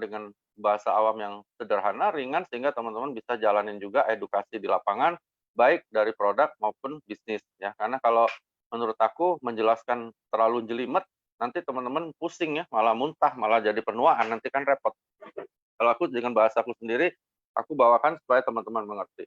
dengan bahasa awam yang sederhana, ringan, sehingga teman-teman bisa jalanin juga edukasi di lapangan, baik dari produk maupun bisnis ya. Karena kalau menurut aku menjelaskan terlalu jelimet, nanti teman-teman pusing ya, malah muntah, malah jadi penuaan, nanti kan repot. Kalau aku dengan bahasaku sendiri, aku bawakan supaya teman-teman mengerti.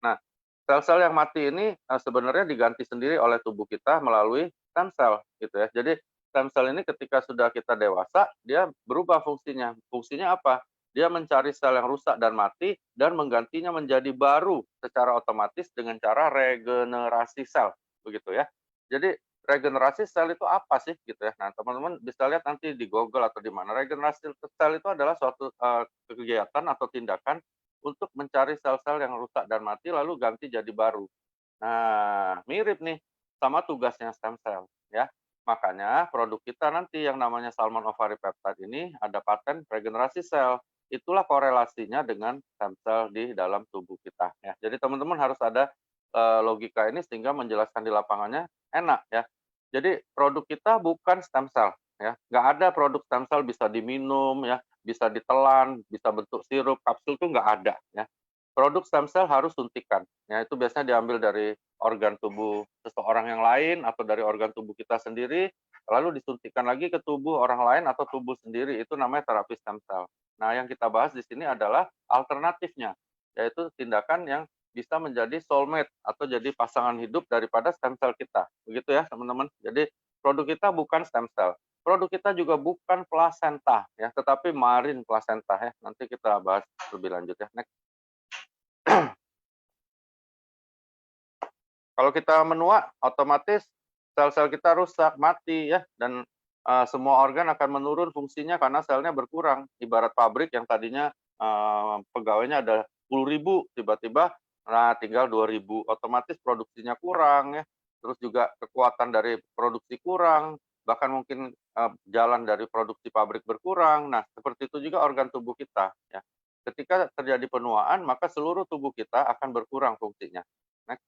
Nah, sel-sel yang mati ini sebenarnya diganti sendiri oleh tubuh kita melalui stem cell gitu ya. Jadi stem cell ini ketika sudah kita dewasa, dia berubah fungsinya. Fungsinya apa? Dia mencari sel yang rusak dan mati dan menggantinya menjadi baru secara otomatis dengan cara regenerasi sel, begitu ya. Jadi regenerasi sel itu apa sih gitu ya. Nah, teman-teman bisa lihat nanti di Google atau di mana. Regenerasi sel itu adalah suatu kegiatan atau tindakan untuk mencari sel-sel yang rusak dan mati lalu ganti jadi baru. Nah, mirip nih sama tugasnya stem cell ya. Makanya produk kita nanti yang namanya Salmon Ovari Peptide ini ada paten regenerasi sel. Itulah korelasinya dengan stem cell di dalam tubuh kita ya. Jadi teman-teman harus ada logika ini sehingga menjelaskan di lapangannya enak ya. Jadi produk kita bukan stem cell ya. Nggak ada produk stem cell bisa diminum ya, bisa ditelan, bisa bentuk sirup, kapsul itu nggak ada ya. Produk stem cell harus suntikan, ya itu biasanya diambil dari organ tubuh seseorang yang lain atau dari organ tubuh kita sendiri, lalu disuntikan lagi ke tubuh orang lain atau tubuh sendiri, itu namanya terapi stem cell. Nah, yang kita bahas di sini adalah alternatifnya, yaitu tindakan yang bisa menjadi soulmate atau jadi pasangan hidup daripada stem cell kita. Begitu ya, teman-teman. Jadi produk kita bukan stem cell. Produk kita juga bukan plasenta ya, tetapi marine plasenta ya. Nanti kita bahas lebih lanjut ya. Next. Kalau kita menua, otomatis sel-sel kita rusak, mati ya, dan semua organ akan menurun fungsinya karena selnya berkurang. Ibarat pabrik yang tadinya pegawainya ada 10.000, tiba-tiba tinggal 2.000, otomatis produksinya kurang ya. Terus juga kekuatan dari produksi kurang, bahkan mungkin jalan dari produksi pabrik berkurang. Nah, seperti itu juga organ tubuh kita ya. Ketika terjadi penuaan, maka seluruh tubuh kita akan berkurang fungsinya. Next.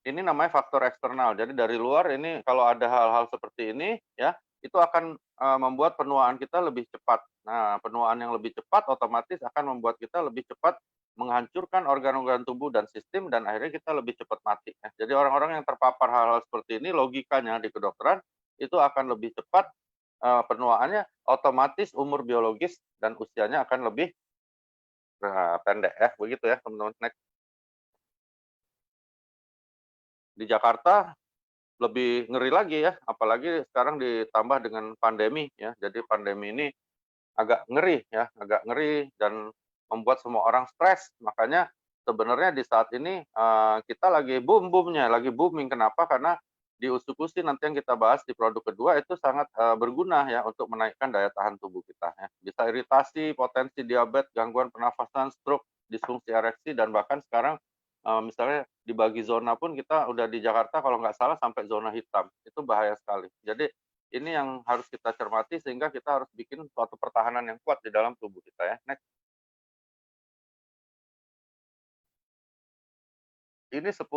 Ini namanya faktor eksternal. Jadi dari luar ini kalau ada hal-hal seperti ini ya, itu akan membuat penuaan kita lebih cepat. Nah, penuaan yang lebih cepat otomatis akan membuat kita lebih cepat menghancurkan organ-organ tubuh dan sistem dan akhirnya kita lebih cepat mati ya. Jadi orang-orang yang terpapar hal-hal seperti ini logikanya di kedokteran itu akan lebih cepat penuaannya, otomatis umur biologis dan usianya akan lebih pendek ya. Begitu ya, teman-teman. Next. Di Jakarta lebih ngeri lagi ya, apalagi sekarang ditambah dengan pandemi ya. Jadi pandemi ini agak ngeri ya, agak ngeri dan membuat semua orang stres. Makanya sebenarnya di saat ini kita lagi boom-boomnya, lagi booming. Kenapa? Karena di usus nanti yang kita bahas di produk kedua itu sangat berguna ya untuk menaikkan daya tahan tubuh kita ya. Bisa iritasi, potensi diabetes, gangguan pernafasan, stroke, disfungsi ereksi, dan bahkan sekarang misalnya dibagi zona pun kita udah di Jakarta kalau nggak salah sampai zona hitam, itu bahaya sekali. Jadi ini yang harus kita cermati sehingga kita harus bikin suatu pertahanan yang kuat di dalam tubuh kita ya. Next. Ini 10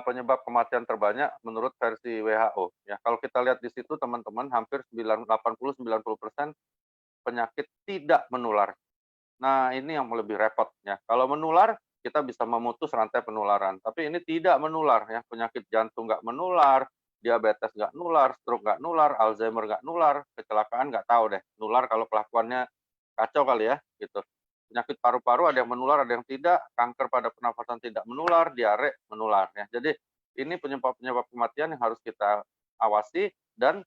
penyebab kematian terbanyak menurut versi WHO ya. Kalau kita lihat di situ teman-teman hampir 80-90% penyakit tidak menular. Nah, ini yang lebih repot ya. Kalau menular, kita bisa memutus rantai penularan. Tapi ini tidak menular ya. Penyakit jantung nggak menular, diabetes nggak nular, stroke nggak nular, Alzheimer nggak nular, kecelakaan nggak tahu deh. Nular kalau kelakuannya kacau kali ya, gitu. Penyakit paru-paru ada yang menular, ada yang tidak. Kanker pada pernafasan tidak menular, diare menular ya. Jadi ini penyebab-penyebab kematian yang harus kita awasi dan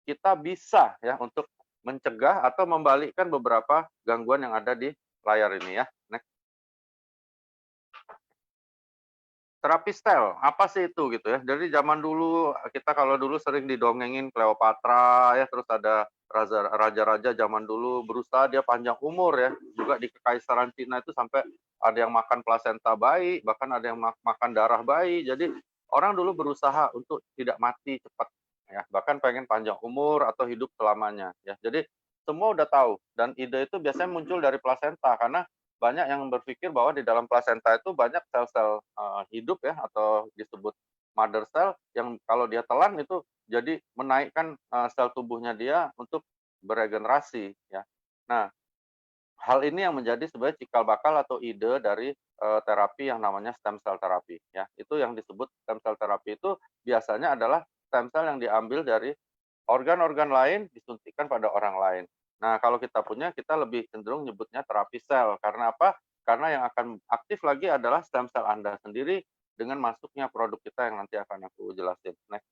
kita bisa ya untuk mencegah atau membalikkan beberapa gangguan yang ada di layar ini ya. Next. Terapi stel, apa sih itu gitu ya. Jadi zaman dulu kita kalau dulu sering didongengin Cleopatra ya, terus ada raja-raja zaman dulu berusaha dia panjang umur ya. Juga di kekaisaran Cina itu sampai ada yang makan plasenta bayi, bahkan ada yang makan darah bayi. Jadi orang dulu berusaha untuk tidak mati cepat ya, bahkan pengen panjang umur atau hidup selamanya ya. Jadi semua udah tahu dan ide itu biasanya muncul dari plasenta karena banyak yang berpikir bahwa di dalam plasenta itu banyak sel-sel hidup ya atau disebut mother cell yang kalau dia telan itu jadi menaikkan sel tubuhnya dia untuk beregenerasi ya. Nah, hal ini yang menjadi sebenarnya cikal bakal atau ide dari terapi yang namanya stem cell terapi ya. Itu yang disebut stem cell terapi itu biasanya adalah stem cell yang diambil dari organ-organ lain disuntikkan pada orang lain. Nah, kalau kita punya, kita lebih cenderung nyebutnya terapi sel. Karena apa? Karena yang akan aktif lagi adalah stem cell Anda sendiri dengan masuknya produk kita yang nanti akan aku jelasin. Next.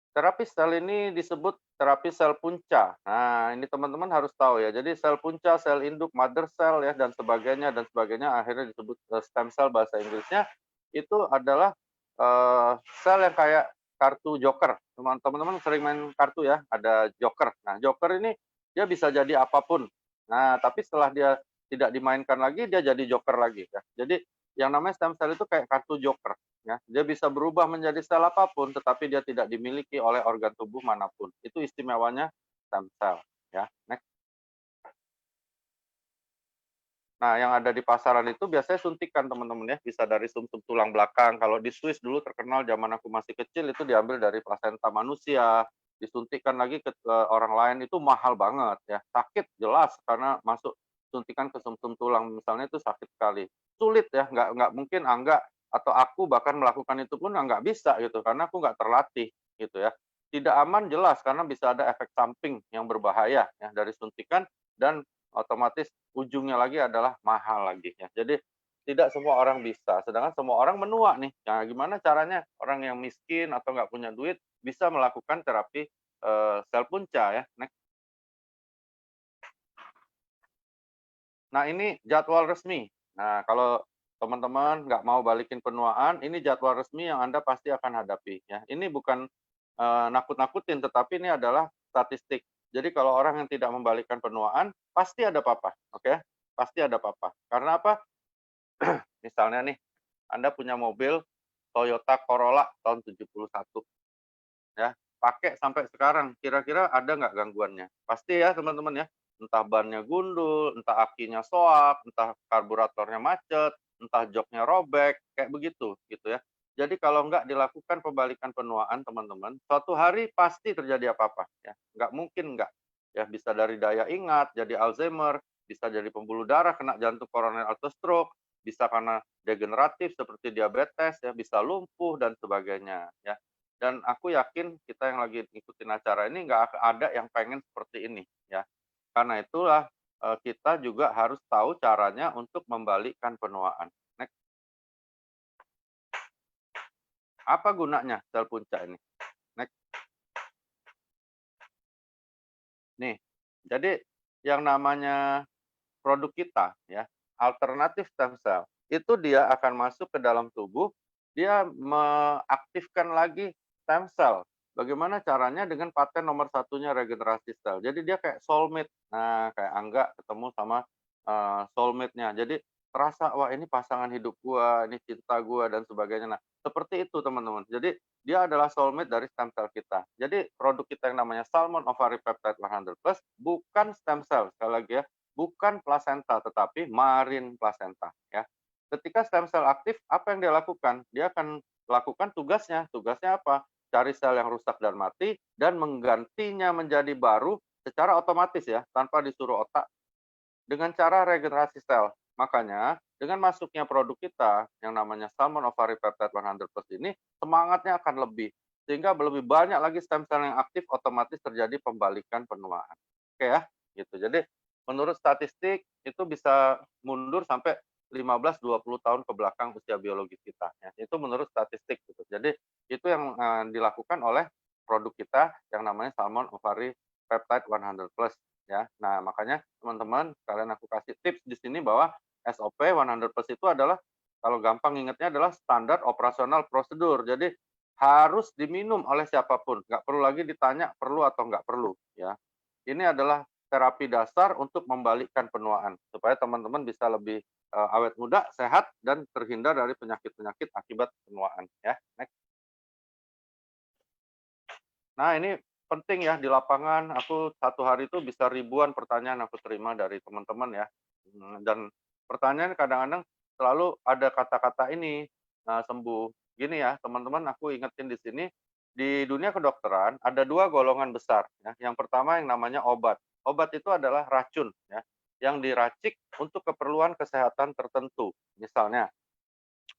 Terapi sel ini disebut terapi sel punca. Nah, ini teman-teman harus tahu ya. Jadi sel punca, sel induk, mother cell ya dan sebagainya akhirnya disebut stem cell bahasa Inggrisnya itu adalah sel yang kayak kartu joker. Teman-teman sering main kartu ya, ada joker. Nah, joker ini dia bisa jadi apapun. Nah, tapi setelah dia tidak dimainkan lagi, dia jadi joker lagi ya. Jadi yang namanya stem cell itu kayak kartu joker. Ya, dia bisa berubah menjadi sel apapun, tetapi dia tidak dimiliki oleh organ tubuh manapun. Itu istimewanya stem cell. Ya, next. Nah, yang ada di pasaran itu biasanya suntikan teman-teman ya, bisa dari sumsum tulang belakang. Kalau di Swiss dulu terkenal zaman aku masih kecil itu diambil dari plasenta manusia, disuntikan lagi ke orang lain itu mahal banget ya. Sakit jelas karena masuk suntikan ke sumsum tulang misalnya itu sakit sekali. Sulit ya, nggak mungkin Angga atau aku bahkan melakukan itu pun nggak bisa gitu karena aku nggak terlatih gitu ya. Tidak aman jelas karena bisa ada efek samping yang berbahaya ya dari suntikan dan otomatis ujungnya lagi adalah mahal lagi ya. Jadi tidak semua orang bisa, sedangkan semua orang menua nih. Nah, gimana caranya orang yang miskin atau nggak punya duit bisa melakukan terapi sel punca ya. Next. Nah, ini jadwal resmi. Nah, kalau teman-teman nggak mau balikin penuaan, ini jadwal resmi yang Anda pasti akan hadapi ya. Ini bukan nakut-nakutin, tetapi ini adalah statistik. Jadi kalau orang yang tidak membalikkan penuaan, pasti ada apa-apa, oke? Pasti ada apa-apa. Karena apa? Misalnya nih, Anda punya mobil Toyota Corolla tahun 71 ya, pakai sampai sekarang, kira-kira ada nggak gangguannya? Pasti ya teman-teman ya, entah bannya gundul, entah akinya soak, entah karburatornya macet, entah joknya robek, kayak begitu gitu ya. Jadi kalau nggak dilakukan pembalikan penuaan teman-teman, suatu hari pasti terjadi apa-apa ya, nggak mungkin nggak. Ya bisa dari daya ingat, jadi Alzheimer, bisa jadi pembuluh darah, kena jantung koroner atau stroke, bisa karena degeneratif seperti diabetes ya, bisa lumpuh dan sebagainya ya. Dan aku yakin kita yang lagi ngikutin acara ini nggak ada yang pengen seperti ini ya. Karena itulah kita juga harus tahu caranya untuk membalikkan penuaan. Next. Apa gunanya sel punca ini? Next. Nih, jadi yang namanya produk kita ya, alternatif stem cell, itu dia akan masuk ke dalam tubuh, dia mengaktifkan lagi stem cell. Bagaimana caranya? Dengan paten nomor satunya regenerasi sel. Jadi dia kayak soulmate. Nah, kayak Angga ketemu sama soulmate-nya. Jadi terasa, wah ini pasangan hidup gua, ini cinta gua dan sebagainya. Nah, seperti itu teman-teman. Jadi dia adalah soulmate dari stem cell kita. Jadi produk kita yang namanya Salmon Ovary Peptide 100 Plus bukan stem cell, sekali lagi ya, bukan plasenta tetapi marine placenta ya. Ketika stem cell aktif, apa yang dia lakukan? Dia akan lakukan tugasnya. Tugasnya apa? Cari sel yang rusak dan mati dan menggantinya menjadi baru secara otomatis ya, tanpa disuruh otak dengan cara regenerasi sel. Makanya dengan masuknya produk kita yang namanya Salmon Ovary Peptide 100 Plus ini semangatnya akan lebih sehingga lebih banyak lagi stem cell yang aktif otomatis terjadi pembalikan penuaan. Oke ya, gitu. Jadi menurut statistik itu bisa mundur sampai 15-20 tahun ke belakang usia biologis kita ya. Itu menurut statistik gitu. Jadi itu yang dilakukan oleh produk kita yang namanya Salmon Ovary Peptide 100 Plus ya. Nah, makanya teman-teman kalian aku kasih tips di sini bahwa SOP 100+ itu adalah kalau gampang ingatnya adalah standar operasional prosedur. Jadi harus diminum oleh siapapun, nggak perlu lagi ditanya perlu atau nggak perlu ya. Ini adalah terapi dasar untuk membalikkan penuaan supaya teman-teman bisa lebih awet muda, sehat dan terhindar dari penyakit-penyakit akibat penuaan ya. Next. Nah, ini penting ya di lapangan, aku satu hari itu bisa ribuan pertanyaan aku terima dari teman-teman ya. Dan pertanyaan kadang-kadang selalu ada kata-kata ini, sembuh. Gini ya, teman-teman aku ingetin di sini, di dunia kedokteran ada 2 golongan besar ya. Yang pertama yang namanya obat. Obat itu adalah racun ya, yang diracik untuk keperluan kesehatan tertentu. Misalnya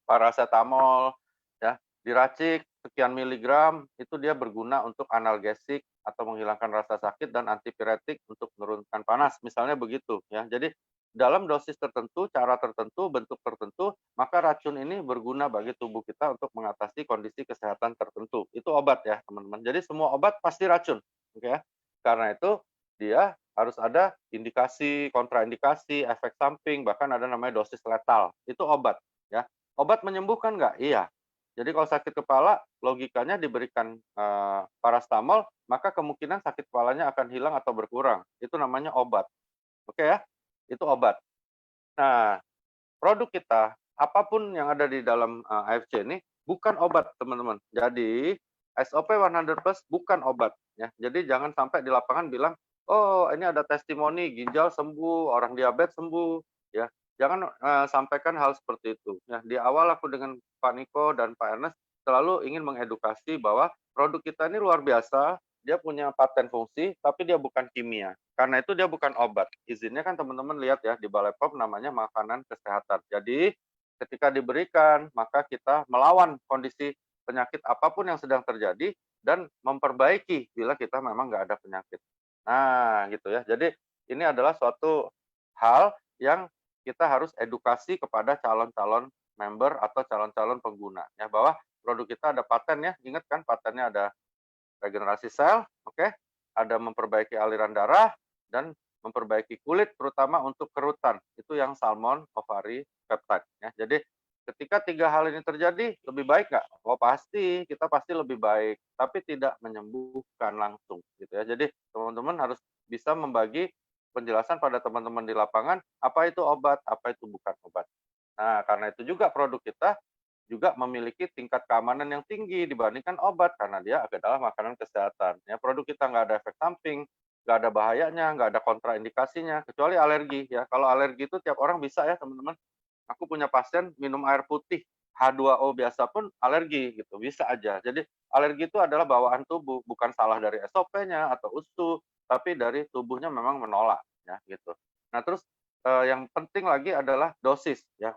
parasetamol ya, diracik sekian miligram, itu dia berguna untuk analgesik atau menghilangkan rasa sakit dan antipiretik untuk menurunkan panas, misalnya begitu ya. Jadi dalam dosis tertentu, cara tertentu, bentuk tertentu, maka racun ini berguna bagi tubuh kita untuk mengatasi kondisi kesehatan tertentu. Itu obat ya, teman-teman. Jadi semua obat pasti racun, oke ya. Karena itu dia harus ada indikasi, kontraindikasi, efek samping, bahkan ada namanya dosis letal. Itu obat ya. Obat menyembuhkan nggak? Iya. Jadi kalau sakit kepala, logikanya diberikan paracetamol, maka kemungkinan sakit kepalanya akan hilang atau berkurang. Itu namanya obat. Oke ya, itu obat. Nah, produk kita, apapun yang ada di dalam AFC ini, bukan obat, teman-teman. Jadi, SOP 100+ bukan obat. Ya. Jadi jangan sampai di lapangan bilang, oh ini ada testimoni ginjal sembuh, orang diabetes sembuh. Ya. Jangan sampaikan hal seperti itu. Ya. Di awal aku dengan Pak Niko dan Pak Ernest selalu ingin mengedukasi bahwa produk kita ini luar biasa, dia punya paten fungsi, tapi dia bukan kimia. Karena itu dia bukan obat. Izinnya kan teman-teman lihat ya, di Balai POM namanya makanan kesehatan. Jadi ketika diberikan, maka kita melawan kondisi penyakit apapun yang sedang terjadi dan memperbaiki bila kita memang nggak ada penyakit. Nah, gitu ya. Jadi ini adalah suatu hal yang kita harus edukasi kepada calon-calon member atau calon-calon pengguna ya, bahwa produk kita ada paten ya. Ingat kan patennya ada regenerasi sel, oke, ada memperbaiki aliran darah dan memperbaiki kulit terutama untuk kerutan. Itu yang salmon ovari peptide ya. Jadi ketika 3 hal ini terjadi, lebih baik nggak? Oh pasti, kita pasti lebih baik, tapi tidak menyembuhkan langsung gitu ya. Jadi teman-teman harus bisa membagi penjelasan pada teman-teman di lapangan, apa itu obat, apa itu bukan obat. Nah, karena itu juga produk kita juga memiliki tingkat keamanan yang tinggi dibandingkan obat karena dia adalah makanan kesehatan. Ya, produk kita nggak ada efek samping, nggak ada bahayanya, nggak ada kontraindikasinya, kecuali alergi ya. Kalau alergi itu tiap orang bisa ya teman-teman. Aku punya pasien minum air putih H2O biasa pun alergi gitu, bisa aja. Jadi alergi itu adalah bawaan tubuh, bukan salah dari SOP-nya atau USU, tapi dari tubuhnya memang menolak ya gitu. Nah terus yang penting lagi adalah dosis ya.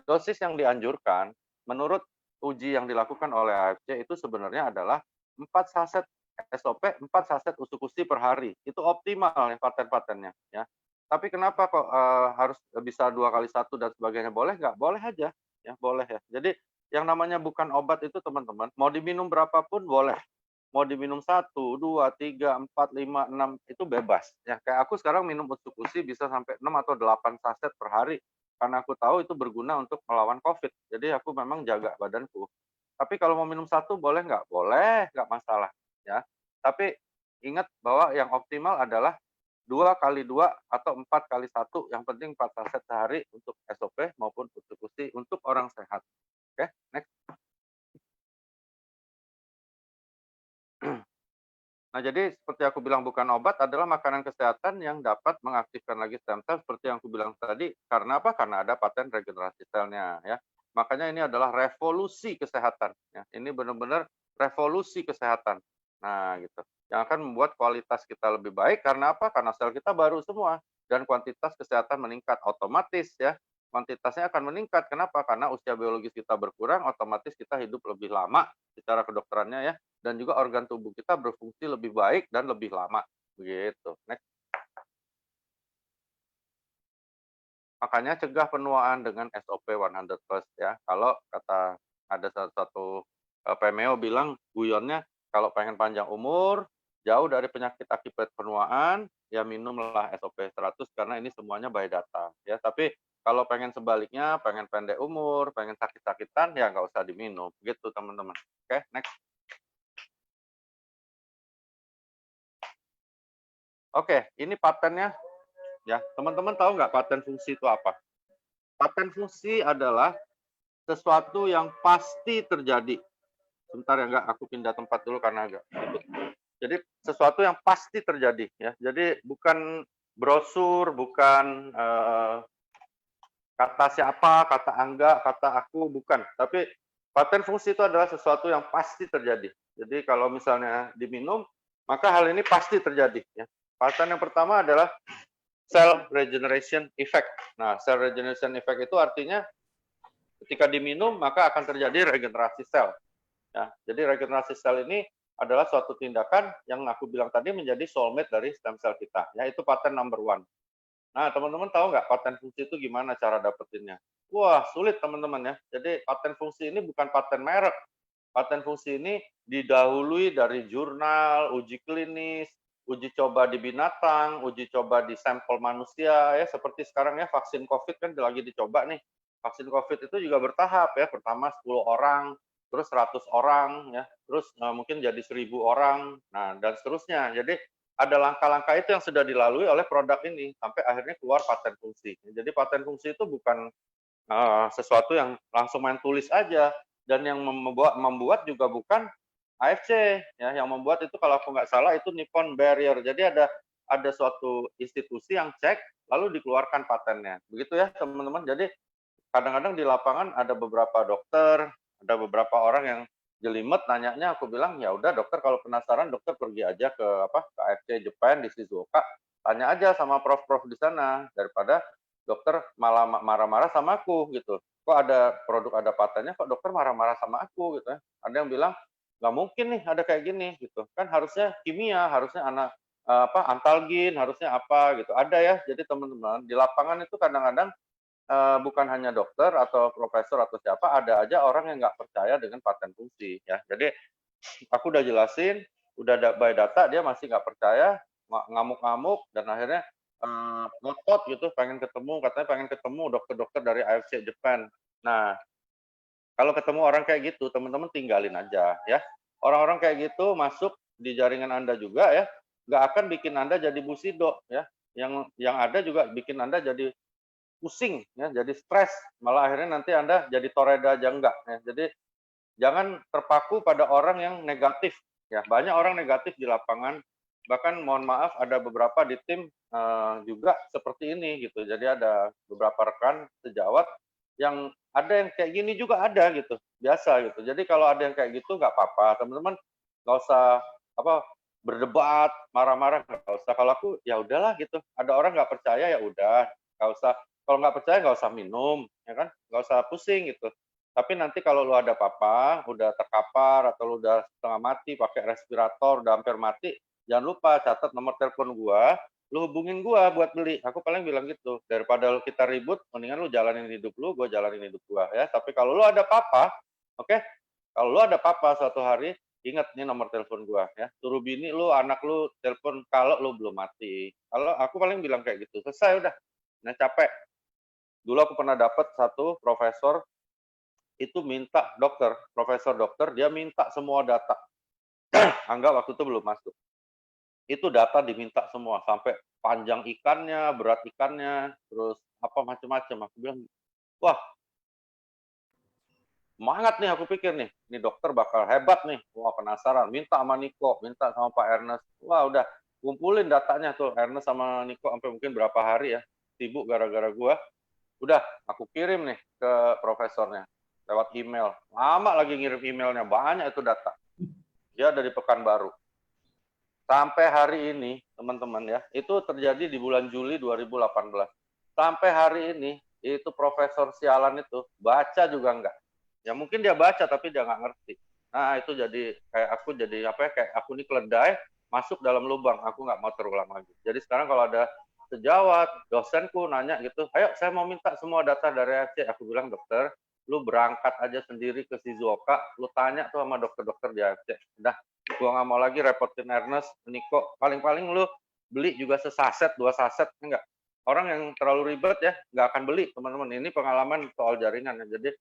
Dosis yang dianjurkan menurut uji yang dilakukan oleh AFC itu sebenarnya adalah 4 saset SOP, 4 saset usukusi per hari. Itu optimal ya paten-patennya ya. Tapi kenapa kok harus bisa 2 kali 1 dan sebagainya, boleh nggak? Boleh aja ya, boleh ya. Jadi yang namanya bukan obat itu teman-teman, mau diminum berapapun boleh. Mau diminum 1, 2, 3, 4, 5, 6 itu bebas ya. Kayak aku sekarang minum usukusi bisa sampai 6 atau 8 saset per hari karena aku tahu itu berguna untuk melawan COVID. Jadi aku memang jaga badanku. Tapi kalau mau minum 1 boleh nggak? Boleh, nggak masalah ya. Tapi ingat bahwa yang optimal adalah 2 kali 2 atau 4 kali 1, yang penting 4 saset sehari untuk SOP maupun usukusi untuk orang sehat. Oke, next. Nah, jadi seperti aku bilang bukan obat adalah makanan kesehatan yang dapat mengaktifkan lagi stem sel seperti yang aku bilang tadi. Karena apa? Karena ada paten regenerasi selnya ya. Makanya ini adalah revolusi kesehatan ya. Ini benar-benar revolusi kesehatan. Nah, gitu. Yang akan membuat kualitas kita lebih baik karena apa? Karena sel kita baru semua dan kuantitas kesehatan meningkat otomatis ya. Kuantitasnya akan meningkat. Kenapa? Karena usia biologis kita berkurang, otomatis kita hidup lebih lama secara kedokterannya ya, dan juga organ tubuh kita berfungsi lebih baik dan lebih lama, begitu. Next. Makanya cegah penuaan dengan SOP 100+ ya. Kalau kata ada satu Pemeo bilang guyonnya kalau pengen panjang umur, jauh dari penyakit akibat penuaan, ya minumlah SOP 100 karena ini semuanya by data ya. Tapi kalau pengen sebaliknya, pengen pendek umur, pengen sakit-sakitan, ya nggak usah diminum, gitu teman-teman. Oke, next. Oke, ini patennya ya. Teman-teman tahu nggak paten fungsi itu apa? Paten fungsi adalah sesuatu yang pasti terjadi. Sebentar ya, nggak, aku pindah tempat dulu karena agak ribut. Jadi sesuatu yang pasti terjadi ya. Jadi bukan brosur, bukan kata siapa, kata Angga, kata aku, bukan. Tapi paten fungsi itu adalah sesuatu yang pasti terjadi. Jadi kalau misalnya diminum, maka hal ini pasti terjadi. Ya. Paten yang pertama adalah cell regeneration effect. Nah, cell regeneration effect itu artinya ketika diminum maka akan terjadi regenerasi sel. Ya, jadi regenerasi sel ini adalah suatu tindakan yang aku bilang tadi menjadi soulmate dari stem cell kita. Ya, itu paten number one. Nah, teman-teman tahu nggak paten fungsi itu gimana cara dapetinnya? Wah, sulit teman-teman ya. Jadi paten fungsi ini bukan paten merek. Paten fungsi ini didahului dari jurnal, uji klinis, uji coba di binatang, uji coba di sampel manusia, ya seperti sekarang ya vaksin COVID kan lagi dicoba nih. Vaksin COVID itu juga bertahap ya, pertama 10 orang, terus 100 orang, ya, terus mungkin jadi 1000 orang, nah dan seterusnya. Jadi ada langkah-langkah itu yang sudah dilalui oleh produk ini sampai akhirnya keluar paten fungsi. Jadi paten fungsi itu bukan sesuatu yang langsung main tulis aja, dan yang membuat juga bukan AFC ya, yang membuat itu kalau aku nggak salah itu Nippon Barrier. Jadi ada suatu institusi yang cek lalu dikeluarkan patennya. Begitu ya teman-teman. Jadi kadang-kadang di lapangan ada beberapa dokter, ada beberapa orang yang jelimet nanyanya, aku bilang ya udah dokter kalau penasaran dokter pergi aja ke ke AFC Japan di Shizuoka, tanya aja sama prof-prof di sana daripada dokter malah marah-marah sama aku gitu. Kok ada produk ada patennya kok dokter marah-marah sama aku gitu ya. Ada yang bilang nggak mungkin nih ada kayak gini gitu. Kan harusnya kimia, harusnya antalgin, harusnya apa gitu. Ada ya. Jadi teman-teman di lapangan itu kadang-kadang bukan hanya dokter atau profesor atau siapa, ada aja orang yang nggak percaya dengan paten fungsi ya. Jadi aku udah jelasin, udah by data dia masih nggak percaya, ngamuk-ngamuk dan akhirnya ngotot gitu pengen ketemu, katanya pengen ketemu dokter-dokter dari AFC Japan. Nah, kalau ketemu orang kayak gitu, teman-teman tinggalin aja ya. Orang-orang kayak gitu masuk di jaringan Anda juga ya, nggak akan bikin Anda jadi busido ya. Yang ada juga bikin Anda jadi pusing ya, jadi stres, malah akhirnya nanti Anda jadi toreda aja enggak ya. Jadi jangan terpaku pada orang yang negatif ya. Banyak orang negatif di lapangan, bahkan mohon maaf ada beberapa di tim juga seperti ini gitu. Jadi ada beberapa rekan sejawat yang ada yang kayak gini juga ada gitu, biasa gitu. Jadi kalau ada yang kayak gitu nggak apa-apa, teman-teman nggak usah berdebat, marah-marah nggak usah. Kalau aku ya udahlah gitu. Ada orang nggak percaya ya udah, nggak usah. Kalau nggak percaya nggak usah minum, ya kan? Nggak usah pusing gitu. Tapi nanti kalau lu ada apa-apa, udah terkapar atau lu udah setengah mati pakai respirator, udah hampir mati, jangan lupa catat nomor telepon gua, lu hubungin gua buat beli. Aku paling bilang gitu. Daripada lu kita ribut, mendingan lu jalanin hidup lu, gua jalanin hidup gua ya. Tapi kalau lu ada apa-apa, oke? Kalau lu ada apa-apa suatu hari, ingat nih nomor telepon gua ya. Suruh bini lu, anak lu telepon kalau lu belum mati. Kalau aku paling bilang kayak gitu. Selesai udah. Nah, capek. Dulu aku pernah dapat satu profesor itu minta profesor dokter, dia minta semua data. Angga waktu itu belum masuk. Itu data diminta semua, sampai panjang ikannya, berat ikannya, terus apa macam-macam. Aku bilang, wah, semangat nih aku pikir nih, ini dokter bakal hebat nih. Wah, penasaran, minta sama Niko, minta sama Pak Ernest. Wah, udah kumpulin datanya tuh Ernest sama Niko sampai mungkin berapa hari ya, sibuk gara-gara gua. Udah, aku kirim nih ke profesornya lewat email. Lama lagi ngirim emailnya, banyak itu data. Dia dari Pekanbaru. Sampai hari ini, teman-teman ya, itu terjadi di bulan Juli 2018. Sampai hari ini, itu profesor sialan itu baca juga enggak. Ya mungkin dia baca tapi dia nggak ngerti. Nah itu jadi kayak aku jadi kayak aku ini keledai masuk dalam lubang. Aku nggak mau terulang lagi. Jadi sekarang kalau ada sejawat, dosenku nanya gitu, ayo saya mau minta semua data dari AFC. Aku bilang dokter, lu berangkat aja sendiri ke Shizuoka, lu tanya tuh sama dokter-dokter di AFC. Udah, gua nggak mau lagi repotin Ernest, Niko. Paling-paling lu beli juga sesaset, 2 saset, enggak. Orang yang terlalu ribet ya, nggak akan beli, teman-teman. Ini pengalaman soal jaringan ya. Jadi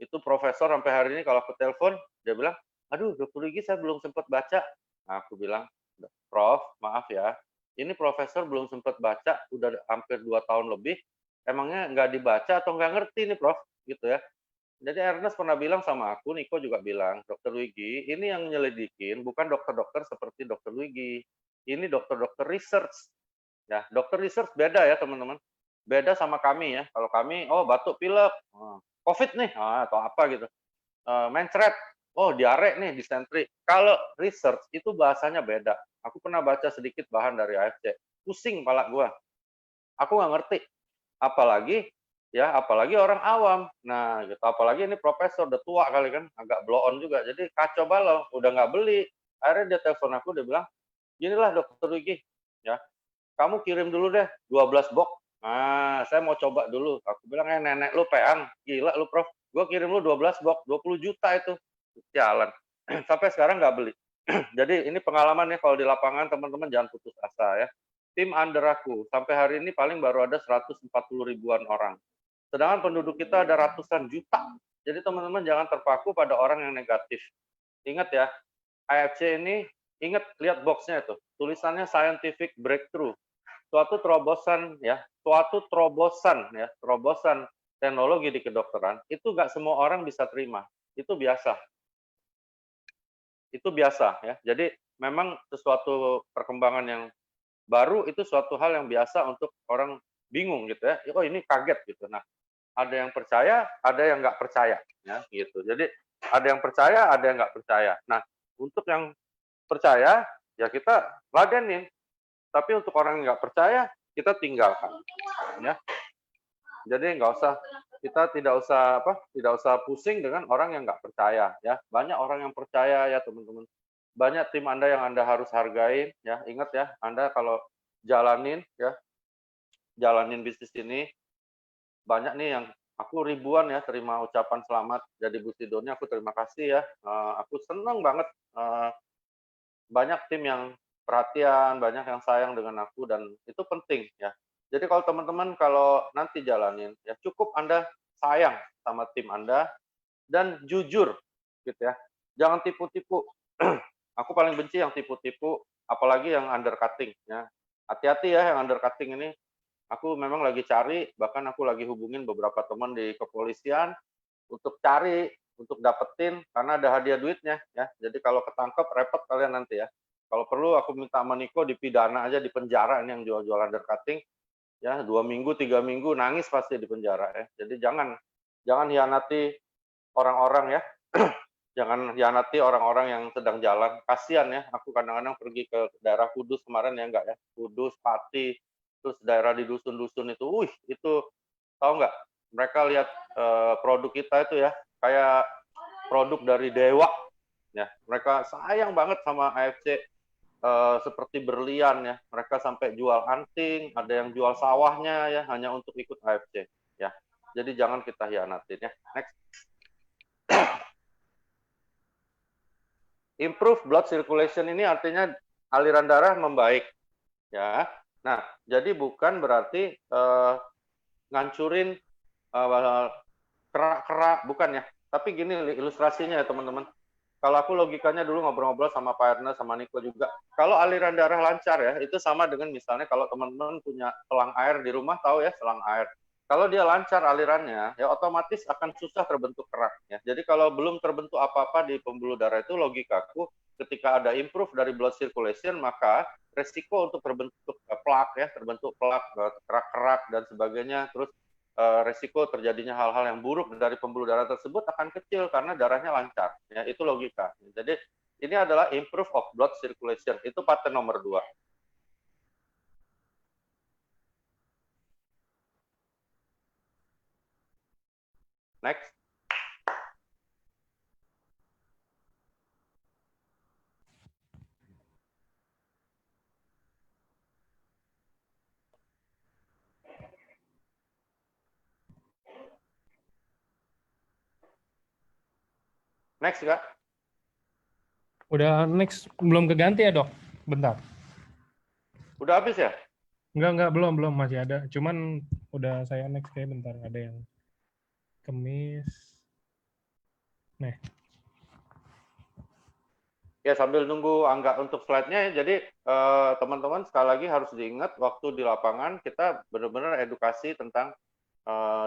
itu profesor sampai hari ini kalau aku telepon, dia bilang, aduh dokter Luigi saya belum sempat baca. Nah, aku bilang, Prof, maaf ya, ini profesor belum sempat baca, udah hampir 2 tahun lebih, emangnya nggak dibaca atau nggak ngerti nih Prof, gitu ya. Jadi Ernest pernah bilang sama aku, Niko juga bilang, dokter Luigi, ini yang nyelidikin bukan dokter-dokter seperti dokter Luigi, ini dokter-dokter research. Ya, dokter research beda ya teman-teman. Beda sama kami ya. Kalau kami, oh batuk pilek, COVID nih, atau apa gitu. Mencret, oh diare nih, disentri. Kalau research itu bahasanya beda. Aku pernah baca sedikit bahan dari AFC. Pusing kepala gua. Aku nggak ngerti. Apalagi orang awam. Nah, gitu. Apalagi ini profesor udah tua kali kan, agak blow on juga. Jadi kacau balau, udah nggak beli. Akhirnya dia telepon aku, dia bilang, "Ginilah Dokter Wiki, ya, kamu kirim dulu deh 12 box. Nah, saya mau coba dulu." Aku bilang, nenek lu peang, gila lu Prof. Gue kirim lu 12 box, 20 juta itu. Jalan. Sampai sekarang nggak beli. Jadi ini pengalaman ya, kalau di lapangan teman-teman jangan putus asa ya. Tim under aku, sampai hari ini paling baru ada 140 ribuan orang. Sedangkan penduduk kita ada ratusan juta. Jadi teman-teman jangan terpaku pada orang yang negatif. Ingat ya, AFC ini, ingat lihat boxnya itu, tulisannya scientific breakthrough. Suatu terobosan teknologi di kedokteran, itu nggak semua orang bisa terima. Itu biasa. Itu biasa ya. Jadi memang sesuatu perkembangan yang baru itu suatu hal yang biasa untuk orang bingung gitu ya. Oh ini kaget gitu. Nah, ada yang percaya, ada yang nggak percaya ya gitu. Jadi ada yang percaya, ada yang nggak percaya. Nah, untuk yang percaya ya kita ladenin. Tapi untuk orang yang nggak percaya kita tinggalkan ya. Jadi kita tidak usah pusing dengan orang yang nggak percaya ya. Banyak orang yang percaya ya teman-teman. Banyak tim Anda yang Anda harus hargai ya. Ingat ya, Anda kalau jalanin bisnis ini, banyak nih yang aku ribuan ya terima ucapan selamat jadi Busidonnya, aku terima kasih ya. Aku senang banget, banyak tim yang perhatian, banyak yang sayang dengan aku dan itu penting ya. Jadi kalau teman-teman kalau nanti jalanin ya cukup Anda sayang sama tim Anda dan jujur gitu ya. Jangan tipu-tipu. Aku paling benci yang tipu-tipu, apalagi yang undercutting ya. Hati-hati ya yang undercutting ini. Aku memang lagi cari, bahkan aku lagi hubungin beberapa teman di kepolisian untuk cari, untuk dapetin, karena ada hadiah duitnya ya. Jadi kalau ketangkep repot kalian nanti ya. Kalau perlu aku minta sama Niko dipidana aja di penjara ini yang jual-jual undercutting ya 2 minggu, 3 minggu nangis pasti di penjara ya. Jadi jangan hianati orang-orang ya. Jangan hianati orang-orang yang sedang jalan. Kasihan ya, aku kadang-kadang pergi ke daerah Kudus kemarin ya enggak ya. Kudus, Pati, terus daerah di dusun-dusun itu, itu tahu nggak? Mereka lihat produk kita itu ya, kayak produk dari dewa. Ya, mereka sayang banget sama AFC, seperti berlian ya. Mereka sampai jual anting, ada yang jual sawahnya ya, hanya untuk ikut AFC. Ya, jadi jangan kita hianatin ya. Next. Improve blood circulation ini artinya aliran darah membaik ya. Nah, jadi bukan berarti ngancurin kerak-kerak, bukan ya. Tapi gini ilustrasinya ya teman-teman. Kalau aku logikanya dulu ngobrol-ngobrol sama Pak Ernest, sama Niko juga. Kalau aliran darah lancar ya, itu sama dengan misalnya kalau teman-teman punya selang air di rumah, tahu ya selang air. Kalau dia lancar alirannya, ya otomatis akan susah terbentuk kerak. Ya. Jadi kalau belum terbentuk apa-apa di pembuluh darah itu, logikaku ketika ada improve dari blood circulation, maka resiko untuk terbentuk plak ya, terbentuk plak, kerak-kerak dan sebagainya, terus resiko terjadinya hal-hal yang buruk dari pembuluh darah tersebut akan kecil karena darahnya lancar. Ya, itu logika. Jadi ini adalah improve of blood circulation. Itu paten nomor 2. Next. Next, Kak. Udah next, belum keganti ya dok? Bentar. Udah habis ya? Enggak, belum masih ada. Cuman udah saya next kayak bentar, ada yang kemis. Nih. Ya sambil nunggu Angga untuk slide-nya ya. Jadi teman-teman sekali lagi harus diingat waktu di lapangan kita benar-benar edukasi tentang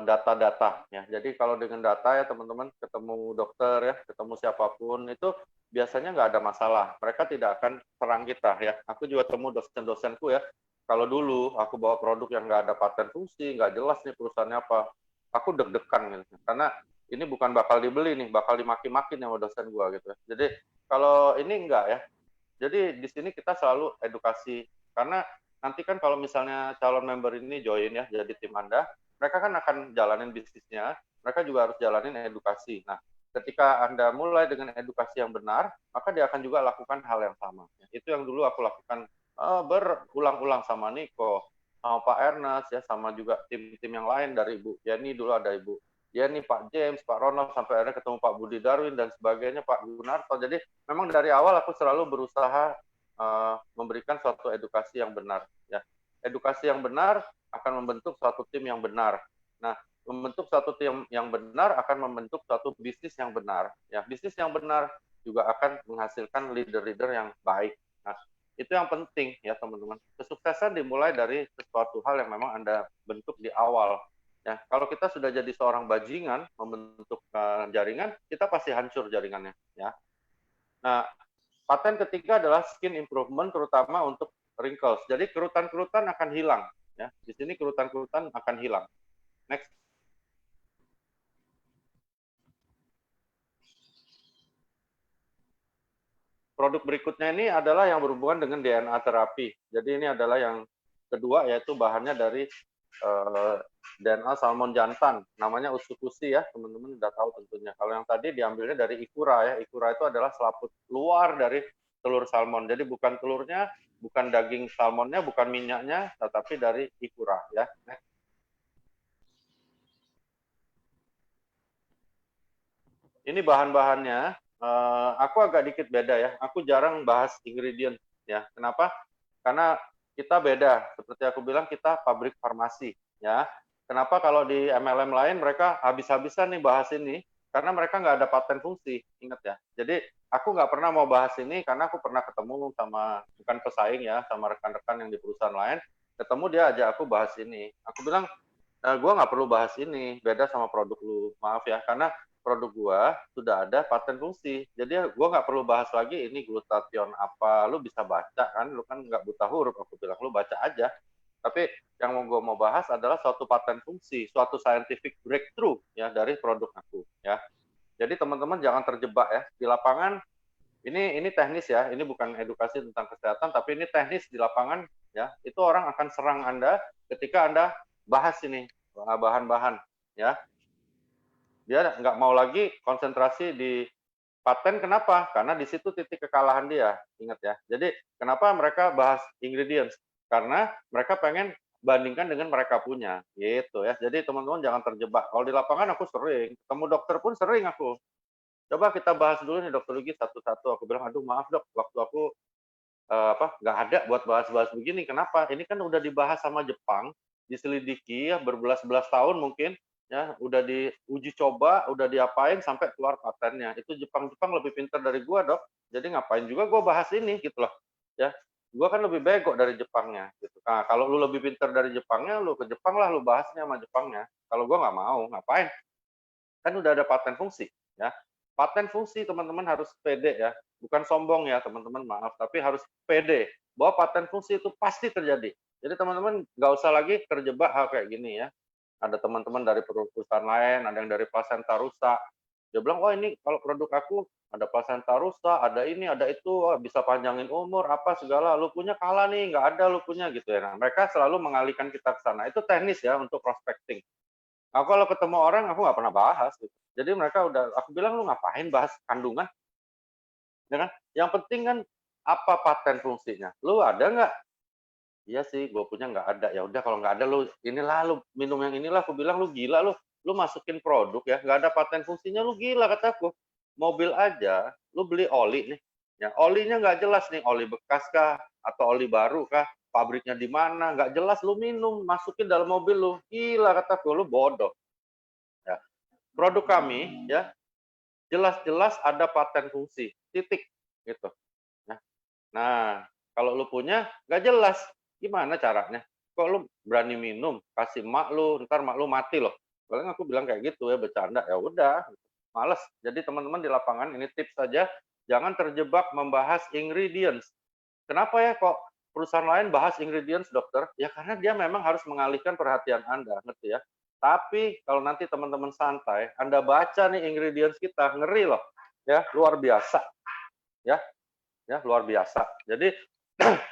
data-data ya. Jadi kalau dengan data ya teman-teman ketemu dokter ya, ketemu siapapun itu biasanya nggak ada masalah. Mereka tidak akan serang kita ya. Aku juga temu dosen-dosenku ya. kalau dulu aku bawa produk yang nggak ada paten fungsi, nggak jelas nih perusahaannya apa, aku deg-degan gitu. Karena ini bukan bakal dibeli nih, bakal dimaki-maki nih sama dosen gua gitu. Jadi kalau ini enggak ya. Jadi di sini kita selalu edukasi karena nanti kan kalau misalnya calon member ini join ya jadi tim Anda, mereka kan akan jalanin bisnisnya, mereka juga harus jalanin edukasi. Nah, ketika Anda mulai dengan edukasi yang benar, maka dia akan juga lakukan hal yang sama. Itu yang dulu aku lakukan berulang-ulang sama Niko, sama Pak Ernest ya, sama juga tim-tim yang lain dari Ibu Yani dulu ada Ibu Yani, Pak James, Pak Ronald, sampai akhirnya ketemu Pak Budi Darwin dan sebagainya, Pak Gunarto. Jadi memang dari awal aku selalu berusaha memberikan suatu edukasi yang benar. Ya, edukasi yang benar akan membentuk suatu tim yang benar. Nah, membentuk suatu tim yang benar akan membentuk suatu bisnis yang benar. Ya, bisnis yang benar juga akan menghasilkan leader-leader yang baik. Nah, itu yang penting ya teman-teman. Kesuksesan dimulai dari sesuatu hal yang memang Anda bentuk di awal. Ya, kalau kita sudah jadi seorang bajingan membentuk jaringan, kita pasti hancur jaringannya. Ya. Nah, paten ketiga adalah skin improvement, terutama untuk wrinkles. Jadi kerutan-kerutan akan hilang. Ya, di sini kerutan-kerutan akan hilang. Next. Produk berikutnya ini adalah yang berhubungan dengan DNA terapi. Jadi ini adalah yang kedua, yaitu bahannya dari DNA salmon jantan, namanya usukusi ya, teman-teman udah tahu tentunya. Kalau yang tadi diambilnya dari ikura ya, ikura itu adalah selaput luar dari telur salmon. Jadi bukan telurnya, bukan daging salmonnya, bukan minyaknya, tetapi dari ikura ya. Ini bahan-bahannya, aku agak dikit beda ya. Aku jarang bahas ingredient ya. Kenapa? Karena kita beda. Seperti aku bilang, kita pabrik farmasi ya. Kenapa kalau di MLM lain mereka habis-habisan nih bahas ini? Karena mereka nggak ada paten fungsi, ingat ya. Jadi aku nggak pernah mau bahas ini karena aku pernah ketemu sama, bukan pesaing ya, sama rekan-rekan yang di perusahaan lain. Ketemu dia ajak aku bahas ini. Aku bilang, gue nggak perlu bahas ini, beda sama produk lu. Maaf ya, karena produk gua sudah ada paten fungsi. Jadi gua nggak perlu bahas lagi ini glutathione apa. Lu bisa baca kan, lu kan nggak buta huruf. Aku bilang lu baca aja. Tapi yang gua mau bahas adalah suatu paten fungsi, suatu scientific breakthrough ya dari produk aku ya. Jadi teman-teman jangan terjebak ya di lapangan. Ini teknis ya. Ini bukan edukasi tentang kesehatan, tapi ini teknis di lapangan ya. Itu orang akan serang Anda ketika Anda bahas ini bahan-bahan ya. Dia nggak mau lagi konsentrasi di paten. Kenapa? Karena di situ titik kekalahan dia. Ingat ya. Jadi kenapa mereka bahas ingredients? Karena mereka pengen bandingkan dengan mereka punya. Gitu ya. Jadi teman-teman jangan terjebak. Kalau di lapangan aku sering. Ketemu dokter pun sering aku. Coba kita bahas dulu nih dokter Lugi satu-satu. Aku bilang, aduh maaf dok, waktu aku nggak ada buat bahas-bahas begini. Kenapa? Ini kan udah dibahas sama Jepang, diselidiki ya berbelas-belas tahun mungkin, ya udah diuji coba, udah diapain sampai keluar patennya. Itu Jepang lebih pintar dari gua dok. Jadi ngapain juga gua bahas ini gitu loh. Ya, gua kan lebih bego dari Jepangnya. Gitu. Nah kalau lu lebih pintar dari Jepangnya, lu ke Jepang lah, lu bahasnya sama Jepangnya. Kalau gua nggak mau, ngapain? Kan udah ada paten fungsi. Ya, paten fungsi teman-teman harus pede ya, bukan sombong ya teman-teman, maaf, tapi harus pede bahwa paten fungsi itu pasti terjadi. Jadi teman-teman nggak usah lagi terjebak hal kayak gini ya. Ada teman-teman dari perusahaan lain, ada yang dari plasenta rusa. Dia bilang, wah ini kalau produk aku ada plasenta rusa, ada ini, ada itu, wah, bisa panjangin umur, apa segala. Lu punya kalah nih, nggak ada lu punya gitu ya. Nah, mereka selalu mengalihkan kita ke sana. Itu teknis ya untuk prospecting. Aku kalau ketemu orang aku nggak pernah bahas gitu. Jadi mereka udah, aku bilang lu ngapain bahas kandungan, ya kan? Yang penting kan apa paten fungsinya. Lu ada nggak? Iya sih, gue punya nggak ada. Ya udah kalau nggak ada lu inilah lu minum yang inilah. Aku bilang lu gila lu. Lu masukin produk ya nggak ada paten fungsinya lu gila kataku. Mobil aja, lu beli oli nih. Ya olinya nggak jelas nih oli bekas kah atau oli baru kah? Pabriknya di mana? Nggak jelas lu minum masukin dalam mobil lu. Gila kataku lu bodoh. Ya. Produk kami ya jelas-jelas ada paten fungsi, titik gitu. Nah, kalau lu punya nggak jelas, gimana caranya? Kok lu berani minum, kasih mak lu, ntar mak lu mati loh. Paling aku bilang kayak gitu ya, bercanda. Ya udah, males. Jadi teman-teman di lapangan ini tips saja, jangan terjebak membahas ingredients. Kenapa ya kok perusahaan lain bahas ingredients dokter, ya karena dia memang harus mengalihkan perhatian Anda, ngerti ya. Tapi kalau nanti teman-teman santai, Anda baca nih ingredients kita, ngeri loh, ya luar biasa, ya, luar biasa. Jadi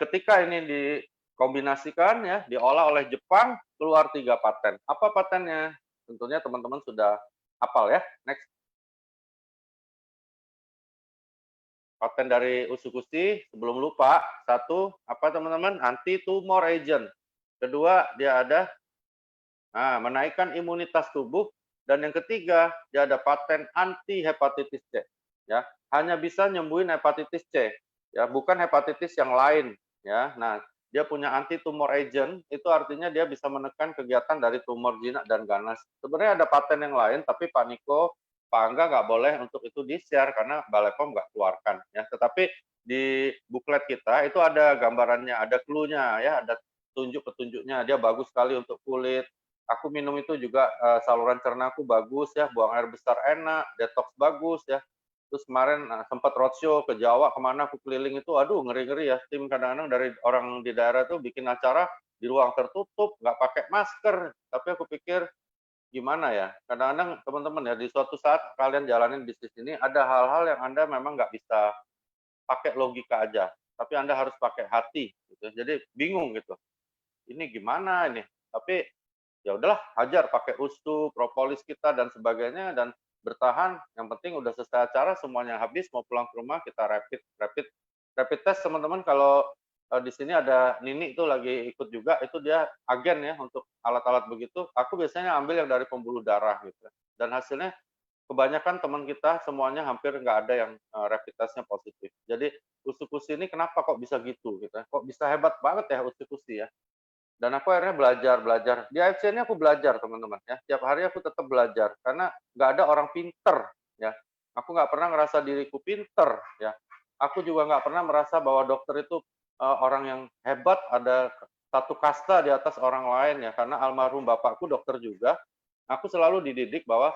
ketika ini dikombinasikan ya, diolah oleh Jepang, keluar 3 paten. Apa patennya? Tentunya teman-teman sudah hafal ya. Next. Paten dari Usukushi, sebelum lupa, satu, apa teman-teman? Anti-tumor agent. Kedua, dia ada menaikkan imunitas tubuh. Dan yang ketiga, dia ada paten anti hepatitis C. Ya, hanya bisa nyembuhin hepatitis C, ya, bukan hepatitis yang lain. Ya, nah, dia punya anti tumor agent, itu artinya dia bisa menekan kegiatan dari tumor jinak dan ganas. Sebenarnya ada paten yang lain, tapi Pak Niko, Pak Angga nggak boleh untuk itu di-share karena Balai POM nggak keluarkan. Ya, tetapi di buklet kita itu ada gambarannya, ada clue-nya, ya, ada petunjuk-petunjuknya. Dia bagus sekali untuk kulit. Aku minum itu juga saluran cernaku bagus ya, buang air besar enak, detox bagus ya. Terus kemarin sempat roadshow ke Jawa, kemana aku keliling itu, aduh ngeri-ngeri ya. Tim kadang-kadang dari orang di daerah tuh bikin acara di ruang tertutup, nggak pakai masker. Tapi aku pikir gimana ya, kadang-kadang teman-teman ya, di suatu saat kalian jalanin bisnis ini, ada hal-hal yang Anda memang nggak bisa pakai logika aja, tapi Anda harus pakai hati. Gitu. Jadi bingung gitu, ini gimana ini? Tapi ya udahlah, hajar pakai ustu, propolis kita dan sebagainya dan bertahan. Yang penting udah selesai acara, semuanya habis, mau pulang ke rumah kita rapid test teman-teman. Kalau di sini ada Nini itu lagi ikut juga, itu dia agen ya untuk alat-alat begitu. Aku biasanya ambil yang dari pembuluh darah gitu. Dan hasilnya kebanyakan teman kita semuanya hampir nggak ada yang rapid testnya positif. Jadi Usukushi ini kenapa kok bisa gitu gitu? Kok bisa hebat banget ya Usukushi ya? Dan aku akhirnya belajar. Di AFC ini aku belajar, teman-teman ya. Tiap hari aku tetap belajar karena nggak ada orang pinter ya. Aku nggak pernah ngerasa diriku pinter ya. Aku juga nggak pernah merasa bahwa dokter itu orang yang hebat, ada satu kasta di atas orang lain ya. Karena almarhum bapakku dokter juga. Aku selalu dididik bahwa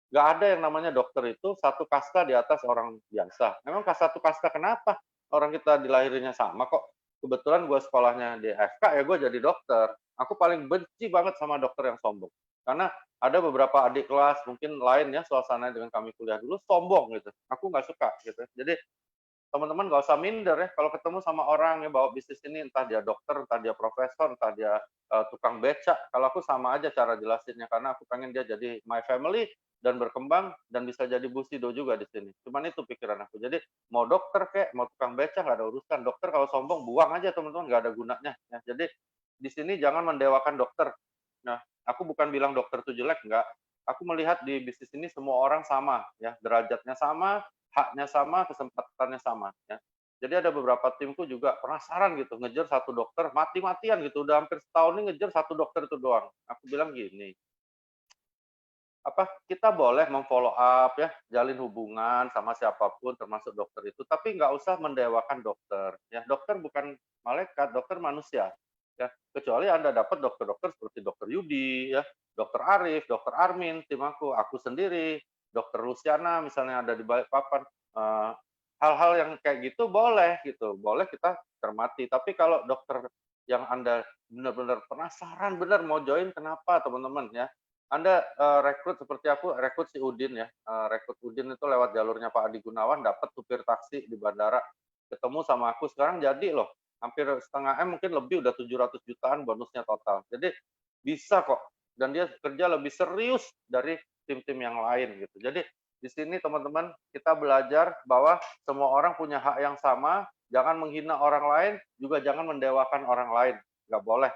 nggak ada yang namanya dokter itu satu kasta di atas orang biasa. Memang satu kasta kenapa? Orang kita dilahirnya sama kok. Kebetulan gue sekolahnya di FK ya gue jadi dokter. Aku paling benci banget sama dokter yang sombong. Karena ada beberapa adik kelas mungkin lain ya suasana dengan kami kuliah dulu sombong gitu. Aku nggak suka gitu. Jadi teman-teman nggak usah minder ya kalau ketemu sama orang yang bawa bisnis ini, entah dia dokter, entah dia profesor, entah dia tukang becak. Kalau aku sama aja cara jelasinnya karena aku pengen dia jadi my family dan berkembang dan bisa jadi busido juga di sini. Cuman itu pikiran aku. Jadi mau dokter kek, mau tukang becak nggak ada urusan. Dokter kalau sombong buang aja teman-teman, nggak ada gunanya. Ya. Jadi di sini jangan mendewakan dokter. Nah, aku bukan bilang dokter itu jelek, nggak. Aku melihat di bisnis ini semua orang sama, ya derajatnya sama, haknya sama, kesempatannya sama. Ya. Jadi ada beberapa timku juga penasaran gitu, ngejar satu dokter, mati-matian gitu, udah hampir setahun ini ngejar satu dokter itu doang. Aku bilang gini, apa kita boleh memfollow up ya, jalin hubungan sama siapapun, termasuk dokter itu, tapi nggak usah mendewakan dokter. Ya, dokter bukan malaikat, dokter manusia. Ya, kecuali Anda dapat dokter-dokter seperti dokter Yudi, ya, dokter Arif, dokter Armin, tim aku sendiri, dokter Luciana misalnya ada di Balikpapan. Hal-hal yang kayak gitu boleh gitu, boleh kita cermati. Tapi kalau dokter yang Anda benar-benar penasaran, benar mau join, kenapa teman-teman ya? Anda rekrut seperti aku, rekrut si Udin ya, rekrut Udin itu lewat jalurnya Pak Adi Gunawan, dapat supir taksi di bandara, ketemu sama aku, sekarang jadi loh, hampir setengah M, mungkin lebih, udah 700 jutaan bonusnya total. Jadi bisa kok, dan dia kerja lebih serius dari tim-tim yang lain gitu. Jadi di sini teman-teman kita belajar bahwa semua orang punya hak yang sama, jangan menghina orang lain, juga jangan mendewakan orang lain, nggak boleh.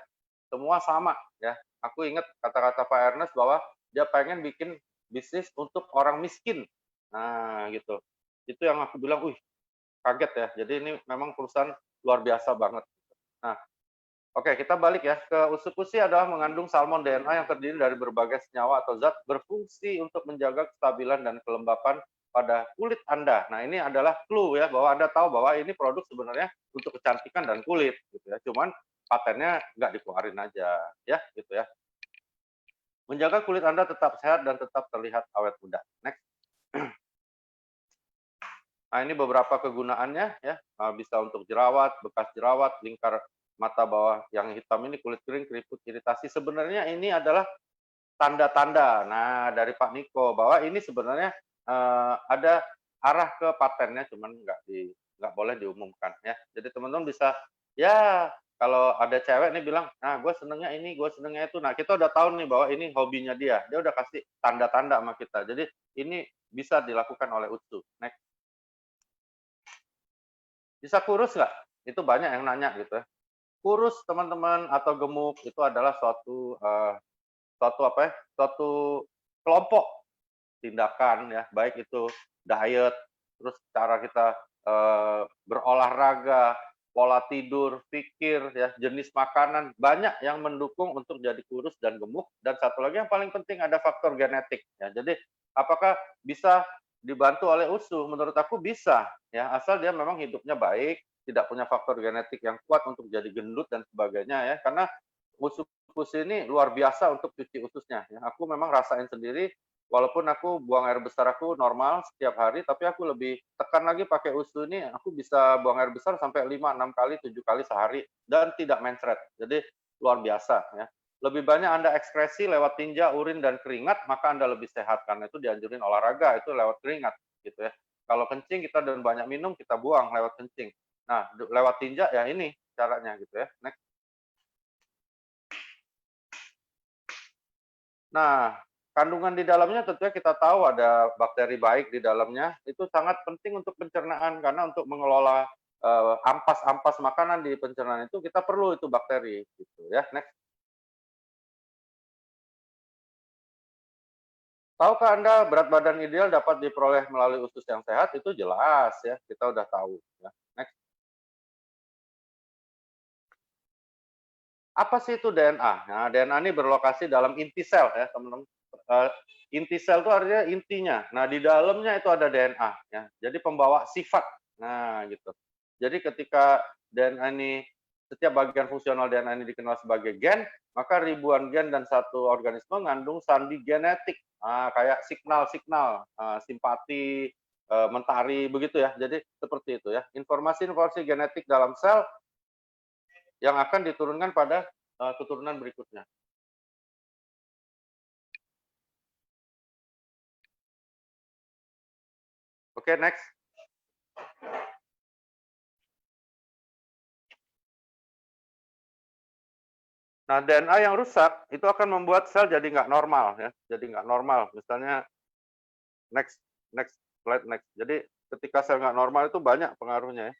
Semua sama ya. Aku ingat kata-kata Pak Ernest bahwa dia pengen bikin bisnis untuk orang miskin. Nah, gitu. Itu yang aku bilang, wih, kaget ya. Jadi ini memang perusahaan luar biasa banget. Nah, oke, kita balik ya. Ke Usukushi adalah mengandung salmon DNA yang terdiri dari berbagai senyawa atau zat berfungsi untuk menjaga kestabilan dan kelembapan pada kulit Anda. Nah, ini adalah clue ya, bahwa Anda tahu bahwa ini produk sebenarnya untuk kecantikan dan kulit. Gitu ya. Cuman patennya nggak dikeluarin aja. Ya, gitu ya. Menjaga kulit Anda tetap sehat dan tetap terlihat awet muda. Next. Nah, ini beberapa kegunaannya ya, bisa untuk jerawat, bekas jerawat, lingkar mata bawah yang hitam ini, kulit kering, keriput, iritasi. Sebenarnya ini adalah tanda-tanda. Nah, dari Pak Niko bahwa ini sebenarnya ada arah ke patennya, cuman nggak boleh diumumkan ya. Jadi teman-teman bisa ya kalau ada cewek nih bilang, nah gue senengnya ini, gue senengnya itu. Nah kita udah tahu nih bahwa ini hobinya dia. Dia udah kasih tanda-tanda sama kita. Jadi ini bisa dilakukan oleh UTSU. Next. Bisa kurus nggak? Itu banyak yang nanya gitu ya. Kurus teman-teman atau gemuk itu adalah suatu apa ya? Suatu kelompok tindakan ya, baik itu diet, terus cara kita berolahraga, pola tidur, pikir ya, jenis makanan, banyak yang mendukung untuk jadi kurus dan gemuk. Dan satu lagi yang paling penting ada faktor genetik ya. Jadi apakah bisa dibantu oleh USU? Menurut aku bisa ya, asal dia memang hidupnya baik, tidak punya faktor genetik yang kuat untuk jadi gendut dan sebagainya ya. Karena usus ini luar biasa untuk cuci ususnya ya. Aku memang rasain sendiri. Walaupun aku buang air besar aku normal setiap hari, tapi aku lebih tekan lagi pakai USU ini, aku bisa buang air besar sampai 5, 6 kali, 7 kali sehari dan tidak mencret. Jadi luar biasa ya. Lebih banyak Anda ekskresi lewat tinja, urin dan keringat, maka Anda lebih sehat karena itu dianjurin olahraga itu lewat keringat gitu ya. Kalau kencing kita dan banyak minum kita buang lewat kencing. Nah, lewat tinja ya ini caranya gitu ya. Next. Nah, kandungan di dalamnya tentunya kita tahu ada bakteri baik di dalamnya, itu sangat penting untuk pencernaan karena untuk mengelola ampas-ampas makanan di pencernaan itu kita perlu itu bakteri gitu ya. Next. Tahukah Anda berat badan ideal dapat diperoleh melalui usus yang sehat? Itu jelas ya, kita udah tahu ya. Next. Apa sih itu DNA? Nah, DNA ini berlokasi dalam inti sel ya, teman-teman. Inti sel itu artinya intinya. Nah, di dalamnya itu ada DNA ya. Jadi pembawa sifat. Nah, gitu. Jadi ketika DNA ini setiap bagian fungsional DNA ini dikenal sebagai gen, maka ribuan gen dan satu organisme mengandung sandi genetik. Nah, kayak signal-signal, simpati, mentari begitu ya. Jadi seperti itu ya. Informasi-informasi genetik dalam sel yang akan diturunkan pada keturunan berikutnya. Oke, next. Nah, DNA yang rusak itu akan membuat sel jadi nggak normal ya, jadi nggak normal. Misalnya next, next slide next. Jadi ketika sel nggak normal itu banyak pengaruhnya ya.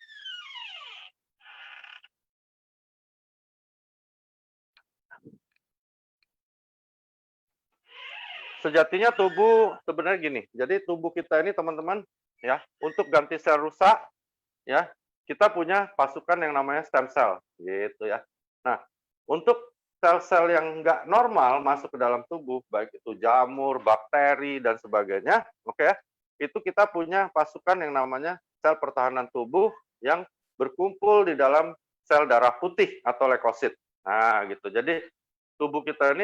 Sejatinya tubuh sebenarnya gini. Jadi tubuh kita ini teman-teman ya, untuk ganti sel rusak ya, kita punya pasukan yang namanya stem cell gitu ya. Nah, untuk sel-sel yang nggak normal masuk ke dalam tubuh, baik itu jamur, bakteri dan sebagainya, oke ya, itu kita punya pasukan yang namanya sel pertahanan tubuh yang berkumpul di dalam sel darah putih atau leukosit. Nah, gitu. Jadi tubuh kita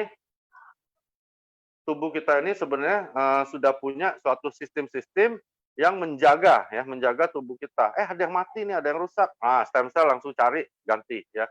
ini sebenarnya sudah punya suatu sistem-sistem yang menjaga ya, menjaga tubuh kita. Ada yang mati nih, ada yang rusak. Nah, stem cell langsung cari ganti ya.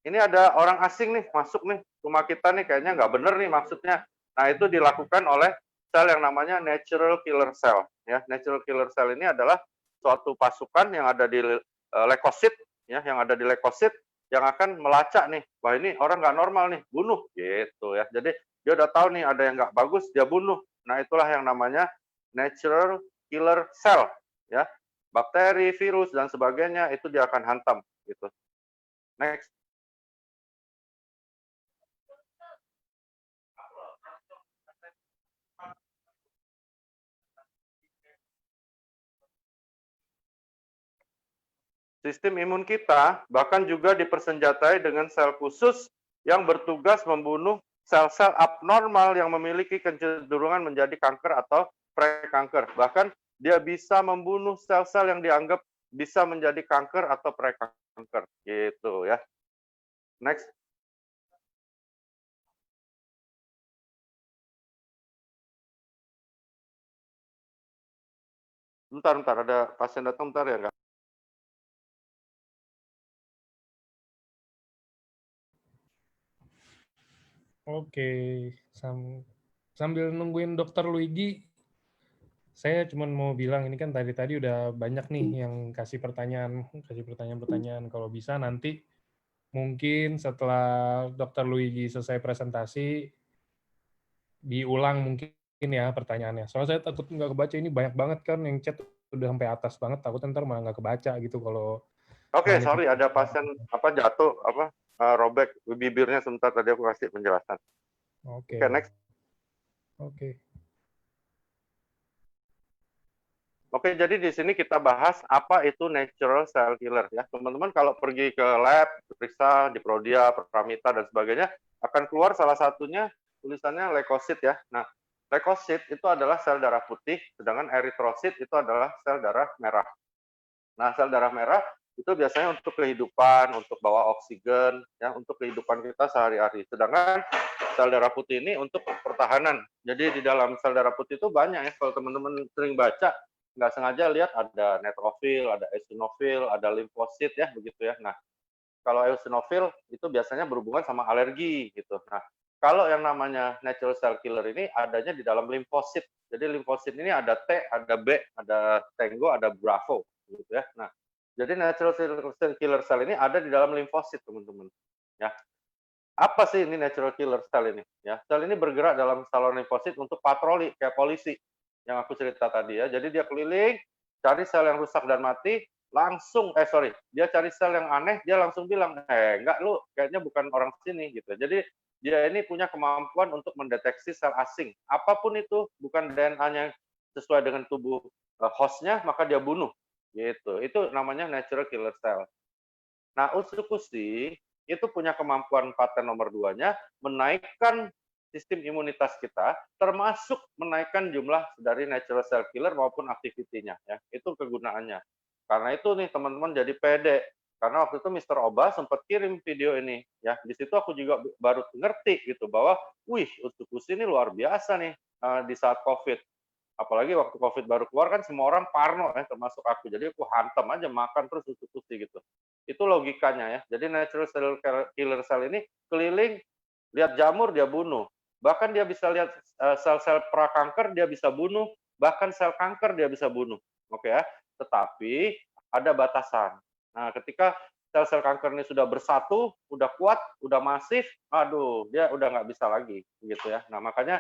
Ini ada orang asing nih masuk nih rumah kita nih, kayaknya nggak bener nih maksudnya. Nah, itu dilakukan oleh sel yang namanya natural killer cell ya. Natural killer cell ini adalah suatu pasukan yang ada di leukosit ya, yang ada di leukosit yang akan melacak nih, wah ini orang nggak normal nih, bunuh gitu ya. Jadi dia udah tahu nih ada yang nggak bagus, dia bunuh. Nah, itulah yang namanya natural killer cell ya. Bakteri, virus dan sebagainya itu dia akan hantam gitu. Next. Sistem imun kita bahkan juga dipersenjatai dengan sel khusus yang bertugas membunuh sel-sel abnormal yang memiliki kecenderungan menjadi kanker atau prekanker. Bahkan dia bisa membunuh sel-sel yang dianggap bisa menjadi kanker atau prekanker. Gitu ya. Next. Bentar, ada pasien datang, bentar ya, Kak. Oke, sambil nungguin Dokter Luigi, saya cuma mau bilang ini kan tadi udah banyak nih yang kasih pertanyaan-pertanyaan. Kalau bisa nanti mungkin setelah Dokter Luigi selesai presentasi diulang mungkin ya pertanyaannya. Soalnya saya takut nggak kebaca, ini banyak banget kan yang chat udah sampai atas banget, takut ntar malah nggak kebaca gitu kalau Oke, menit. sorry, ada pasien jatuh robek bibirnya sebentar, tadi aku kasih penjelasan. Oke, Oke. next. Oke. Oke, jadi di sini kita bahas apa itu natural cell killer ya. Teman-teman kalau pergi ke lab, periksa di Prodia, Pramita dan sebagainya, akan keluar salah satunya tulisannya leukosit ya. Nah, leukosit itu adalah sel darah putih, sedangkan eritrosit itu adalah sel darah merah. Nah, sel darah merah itu biasanya untuk kehidupan, untuk bawa oksigen, ya, untuk kehidupan kita sehari-hari. Sedangkan sel darah putih ini untuk pertahanan. Jadi di dalam sel darah putih itu banyak ya. Kalau teman-teman sering baca, nggak sengaja lihat ada neutrofil, ada eosinofil, ada limfosit ya, begitu ya. Nah, kalau eosinofil itu biasanya berhubungan sama alergi gitu. Nah, kalau yang namanya natural cell killer ini adanya di dalam limfosit. Jadi limfosit ini ada T, ada B, ada Tango, ada Bravo gitu ya. Nah, jadi natural cell killer cell ini ada di dalam limfosit, teman-teman. Ya. Apa sih ini natural killer cell ini? Ya, sel ini bergerak dalam saluran limfosit untuk patroli kayak polisi yang aku cerita tadi ya. Jadi dia keliling cari sel yang rusak dan mati, langsung dia cari sel yang aneh, dia langsung bilang, enggak, lu kayaknya bukan orang sini gitu. Jadi dia ini punya kemampuan untuk mendeteksi sel asing. Apapun itu, bukan DNA-nya sesuai dengan tubuh hostnya, maka dia bunuh gitu. Itu namanya natural killer cell. Nah, usukusi itu punya kemampuan paten nomor 2-nya menaikkan sistem imunitas kita, termasuk menaikkan jumlah dari natural cell killer maupun aktivitinya ya. Itu kegunaannya. Karena itu nih teman-teman jadi pede. Karena waktu itu Mr. Oba sempat kirim video ini ya. Di situ aku juga baru ngerti gitu bahwa wih, usukusi ini luar biasa nih di saat Covid. Apalagi waktu Covid baru keluar kan semua orang parno ya, termasuk aku. Jadi aku hantam aja makan terus usus-usus gitu. Itu logikanya ya. Jadi natural cell killer cell ini keliling, lihat jamur dia bunuh. Bahkan dia bisa lihat sel-sel prakanker dia bisa bunuh, bahkan sel kanker dia bisa bunuh. Oke ya. Tetapi ada batasan. Nah, ketika sel-sel kanker ini sudah bersatu, udah kuat, udah masif, aduh, dia udah nggak bisa lagi, gitu ya. Nah, makanya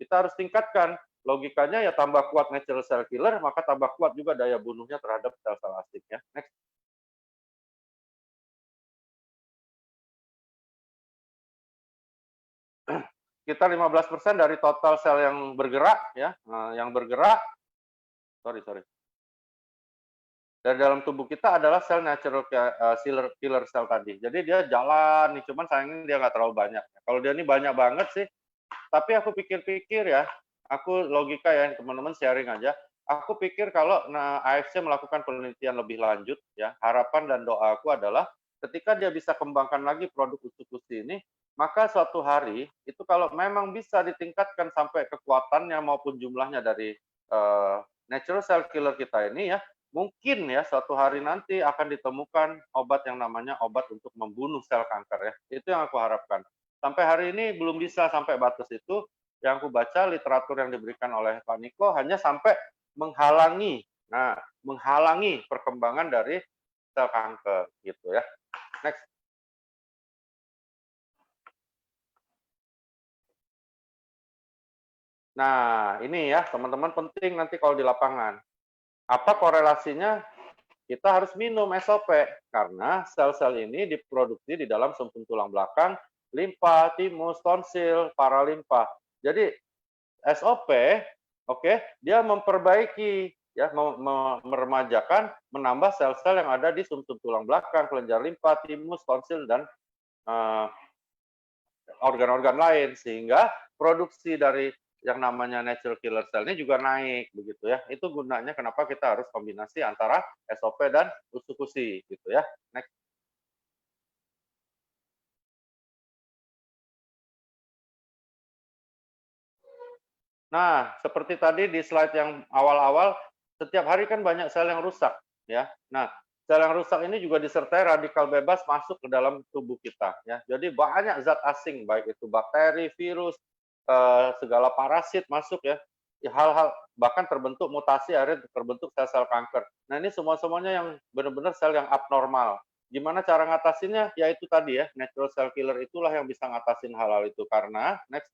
kita harus tingkatkan logikanya ya tambah kuat natural cell killer, maka tambah kuat juga daya bunuhnya terhadap sel-sel asing ya. Next. Kita 15% dari total sel yang bergerak ya, yang bergerak, sorry. Dari dalam tubuh kita adalah sel natural killer cell tadi. Jadi dia jalan nih, cuman sayangnya dia nggak terlalu banyak. Kalau dia ini banyak banget sih, tapi aku pikir-pikir ya, aku logika ya, teman-teman sharing aja. Aku pikir kalau AFC melakukan penelitian lebih lanjut, ya harapan dan doaku adalah ketika dia bisa kembangkan lagi produk usus ini, maka suatu hari itu kalau memang bisa ditingkatkan sampai kekuatannya maupun jumlahnya dari natural cell killer kita ini ya, mungkin ya suatu hari nanti akan ditemukan obat yang namanya obat untuk membunuh sel kanker ya. Itu yang aku harapkan. Sampai hari ini belum bisa sampai batas itu. Yang aku baca literatur yang diberikan oleh Pak Niko hanya sampai menghalangi, menghalangi perkembangan dari sel kanker gitu ya. Next. Nah, ini ya teman-teman penting nanti kalau di lapangan. Apa korelasinya? Kita harus minum SOP karena sel-sel ini diproduksi di dalam sumsum tulang belakang, limpa, timus, tonsil, paralimpa. Jadi SOP, dia memperbaiki ya, meremajakan, menambah sel-sel yang ada di sumsum tulang belakang, kelenjar limpa, timus, tonsil dan organ-organ lain sehingga produksi dari yang namanya natural killer cell ini juga naik begitu ya. Itu gunanya kenapa kita harus kombinasi antara SOP dan usukusi gitu ya. Next. Nah, seperti tadi di slide yang awal-awal setiap hari kan banyak sel yang rusak, ya. Nah, sel yang rusak ini juga disertai radikal bebas masuk ke dalam tubuh kita, ya. Jadi banyak zat asing, baik itu bakteri, virus, segala parasit masuk ya. Hal-hal bahkan terbentuk mutasi akhirnya terbentuk sel-sel kanker. Nah, ini semuanya yang benar-benar sel yang abnormal. Gimana cara ngatasinnya? Ya itu tadi ya, natural cell killer itulah yang bisa ngatasin hal-hal itu karena next.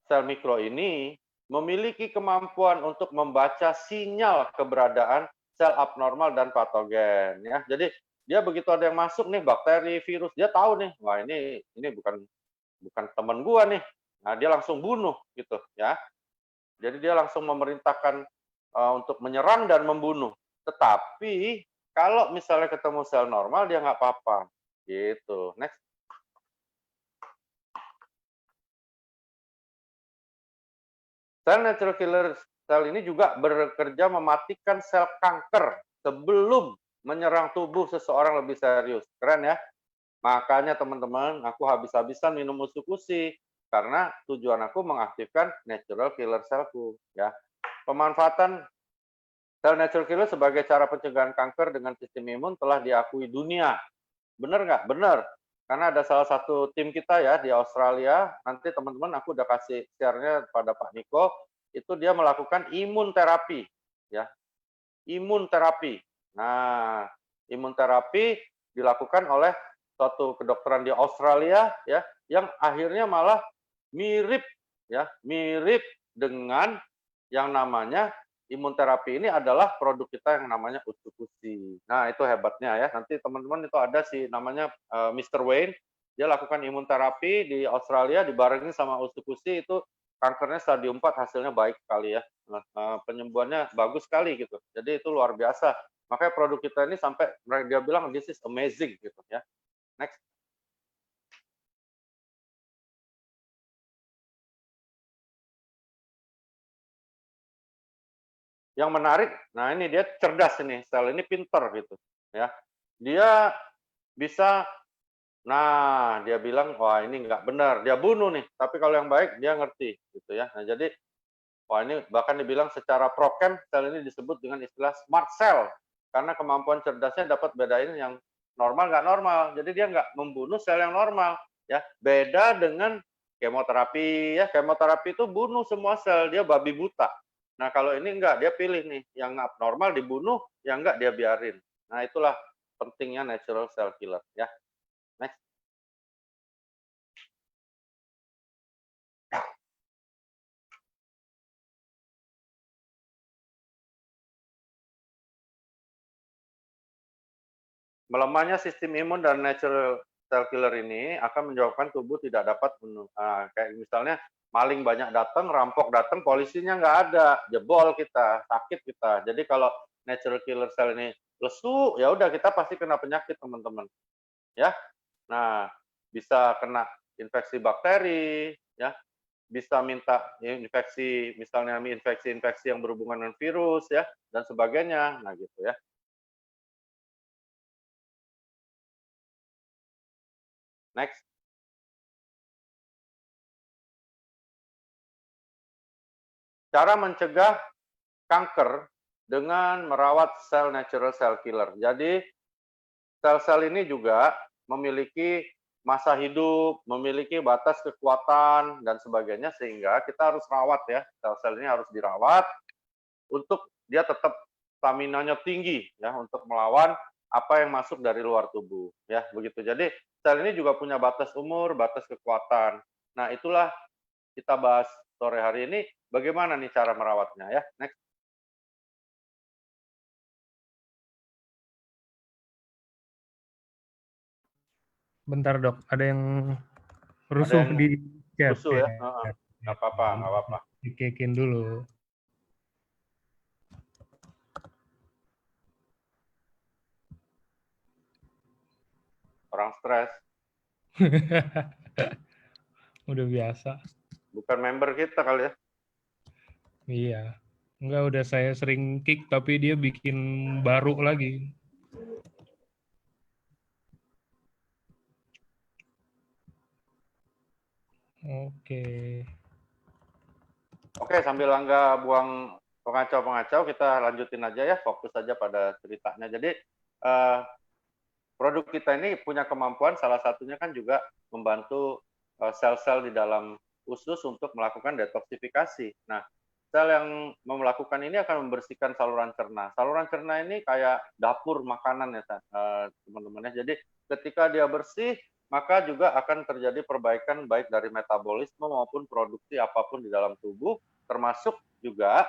Sel mikro ini memiliki kemampuan untuk membaca sinyal keberadaan sel abnormal dan patogen ya. Jadi dia begitu ada yang masuk nih bakteri, virus, dia tahu nih, wah ini bukan teman gua nih. Nah, dia langsung bunuh gitu ya. Jadi dia langsung memerintahkan untuk menyerang dan membunuh. Tetapi kalau misalnya ketemu sel normal dia nggak apa-apa. Gitu. Next. Sel natural killer sel ini juga bekerja mematikan sel kanker sebelum menyerang tubuh seseorang lebih serius. Keren ya? Makanya teman-teman, aku habis-habisan minum usukusi karena tujuan aku mengaktifkan natural killer selku ya. Pemanfaatan sel natural killer sebagai cara pencegahan kanker dengan sistem imun telah diakui dunia. Benar nggak? Benar. Karena ada salah satu tim kita ya di Australia, nanti teman-teman aku udah kasih share-nya pada Pak Niko, itu dia melakukan imun terapi ya. Imun terapi. Nah, imun terapi dilakukan oleh suatu kedokteran di Australia ya, yang akhirnya malah mirip ya, mirip dengan yang namanya imun terapi ini adalah produk kita yang namanya Utsukushi. Nah, itu hebatnya ya. Nanti teman-teman itu ada sih namanya Mr. Wayne, dia lakukan imun terapi di Australia dibarengi sama Utsukushi, itu kankernya stadium 4 hasilnya baik sekali ya. Penyembuhannya bagus sekali gitu. Jadi itu luar biasa. Makanya produk kita ini sampai dia bilang this is amazing gitu ya. Next. Yang menarik, nah ini dia cerdas ini, sel ini pinter gitu ya. Dia bisa, nah dia bilang wah ini nggak benar, dia bunuh nih. Tapi kalau yang baik dia ngerti gitu ya. Nah jadi wah ini bahkan dibilang secara prokem sel ini disebut dengan istilah smart cell karena kemampuan cerdasnya dapat bedain yang normal nggak normal. Jadi dia nggak membunuh sel yang normal ya. Beda dengan kemoterapi ya. Kemoterapi itu bunuh semua sel, dia babi buta. Nah kalau ini enggak, dia pilih nih yang abnormal dibunuh, yang enggak dia biarin. Nah itulah pentingnya natural cell killer ya. Next. Melemahnya sistem imun dan natural cell killer ini akan menyebabkan tubuh tidak dapat kayak misalnya maling banyak datang, rampok datang, polisinya nggak ada, jebol kita, sakit kita. Jadi kalau natural killer cell ini lesu, ya udah kita pasti kena penyakit teman-teman. Ya, nah bisa kena infeksi bakteri, ya, bisa minta infeksi misalnya infeksi-infeksi yang berhubungan dengan virus ya dan sebagainya. Nah gitu ya. Next. Cara mencegah kanker dengan merawat sel natural cell killer. Jadi sel-sel ini juga memiliki masa hidup, memiliki batas kekuatan dan sebagainya sehingga kita harus rawat ya. Sel-sel ini harus dirawat untuk dia tetap stamina-nya tinggi ya untuk melawan apa yang masuk dari luar tubuh ya begitu. Jadi sel ini juga punya batas umur, batas kekuatan. Nah, itulah kita bahas sore hari ini bagaimana nih cara merawatnya ya. Next. Bentar dok, ada yang Ada rusuh yang di chat. rusuh ya? Nggak apa-apa, nggak apa-apa. Dikekin dulu. Orang stres. Udah biasa. Bukan member kita kali ya. Iya. Enggak, udah saya sering kick tapi dia bikin baru lagi. Oke. Oke, sambil Angga buang pengacau-pengacau, kita lanjutin aja ya, fokus saja pada ceritanya. Jadi, produk kita ini punya kemampuan, salah satunya kan juga membantu sel-sel di dalam usus untuk melakukan detoksifikasi. Nah, sel yang melakukan ini akan membersihkan saluran cerna. Saluran cerna ini kayak dapur makanan ya, teman-teman ya. Jadi, ketika dia bersih, maka juga akan terjadi perbaikan baik dari metabolisme maupun produksi apapun di dalam tubuh, termasuk juga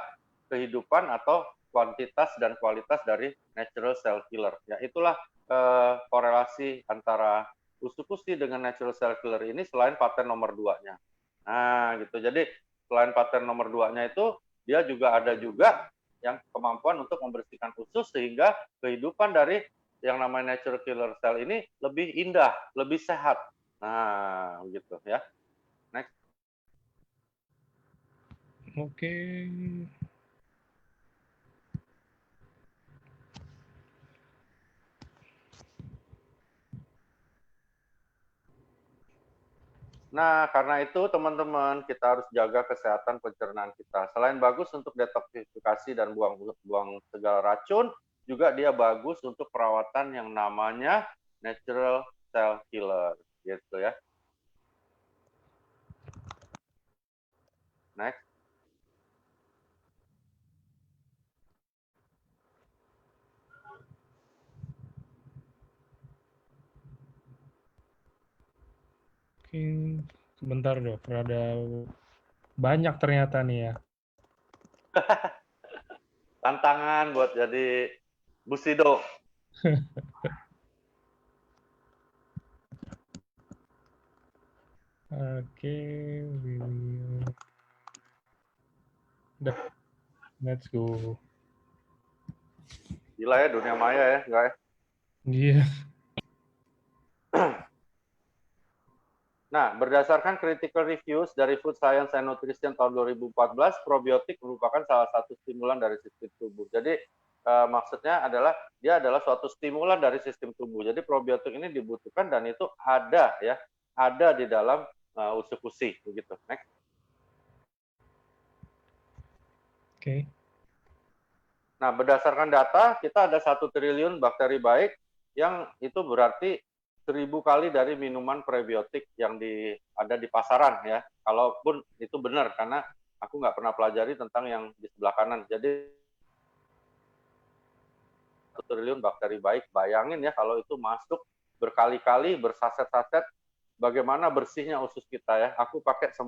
kehidupan atau kuantitas dan kualitas dari natural cell killer. Ya, itulah korelasi antara usukusi dengan natural cell killer ini selain pattern nomor 2-nya. Nah, gitu. Jadi, selain pattern nomor 2-nya itu, dia juga ada juga yang kemampuan untuk membersihkan usus sehingga kehidupan dari yang namanya natural killer cell ini lebih indah, lebih sehat. Nah, begitu ya. Next. Oke. Nah, karena itu teman-teman, kita harus jaga kesehatan pencernaan kita. Selain bagus untuk detoksifikasi dan buang segala racun, juga dia bagus untuk perawatan yang namanya natural cell killer, gitu ya. Next. Oke, sebentar dokter, ada banyak ternyata nih ya. Tantangan buat jadi Busido. Oke, udah, let's go. Gila ya, dunia maya ya, guys. Iya. Nah, berdasarkan critical reviews dari Food Science and Nutrition tahun 2014, probiotik merupakan salah satu stimulan dari sistem tubuh. Jadi, maksudnya adalah dia adalah suatu stimulan dari sistem tubuh. Jadi probiotik ini dibutuhkan dan itu ada ya, ada di dalam usus-usi begitu. Next. Oke. Nah, berdasarkan data kita ada 1 triliun bakteri baik yang itu berarti 1000 kali dari minuman prebiotik yang ada di pasaran ya. Kalaupun itu benar karena aku nggak pernah pelajari tentang yang di sebelah kanan. Jadi 1 triliun bakteri baik, bayangin ya kalau itu masuk berkali-kali bersaset-saset, bagaimana bersihnya usus kita ya. Aku pakai semua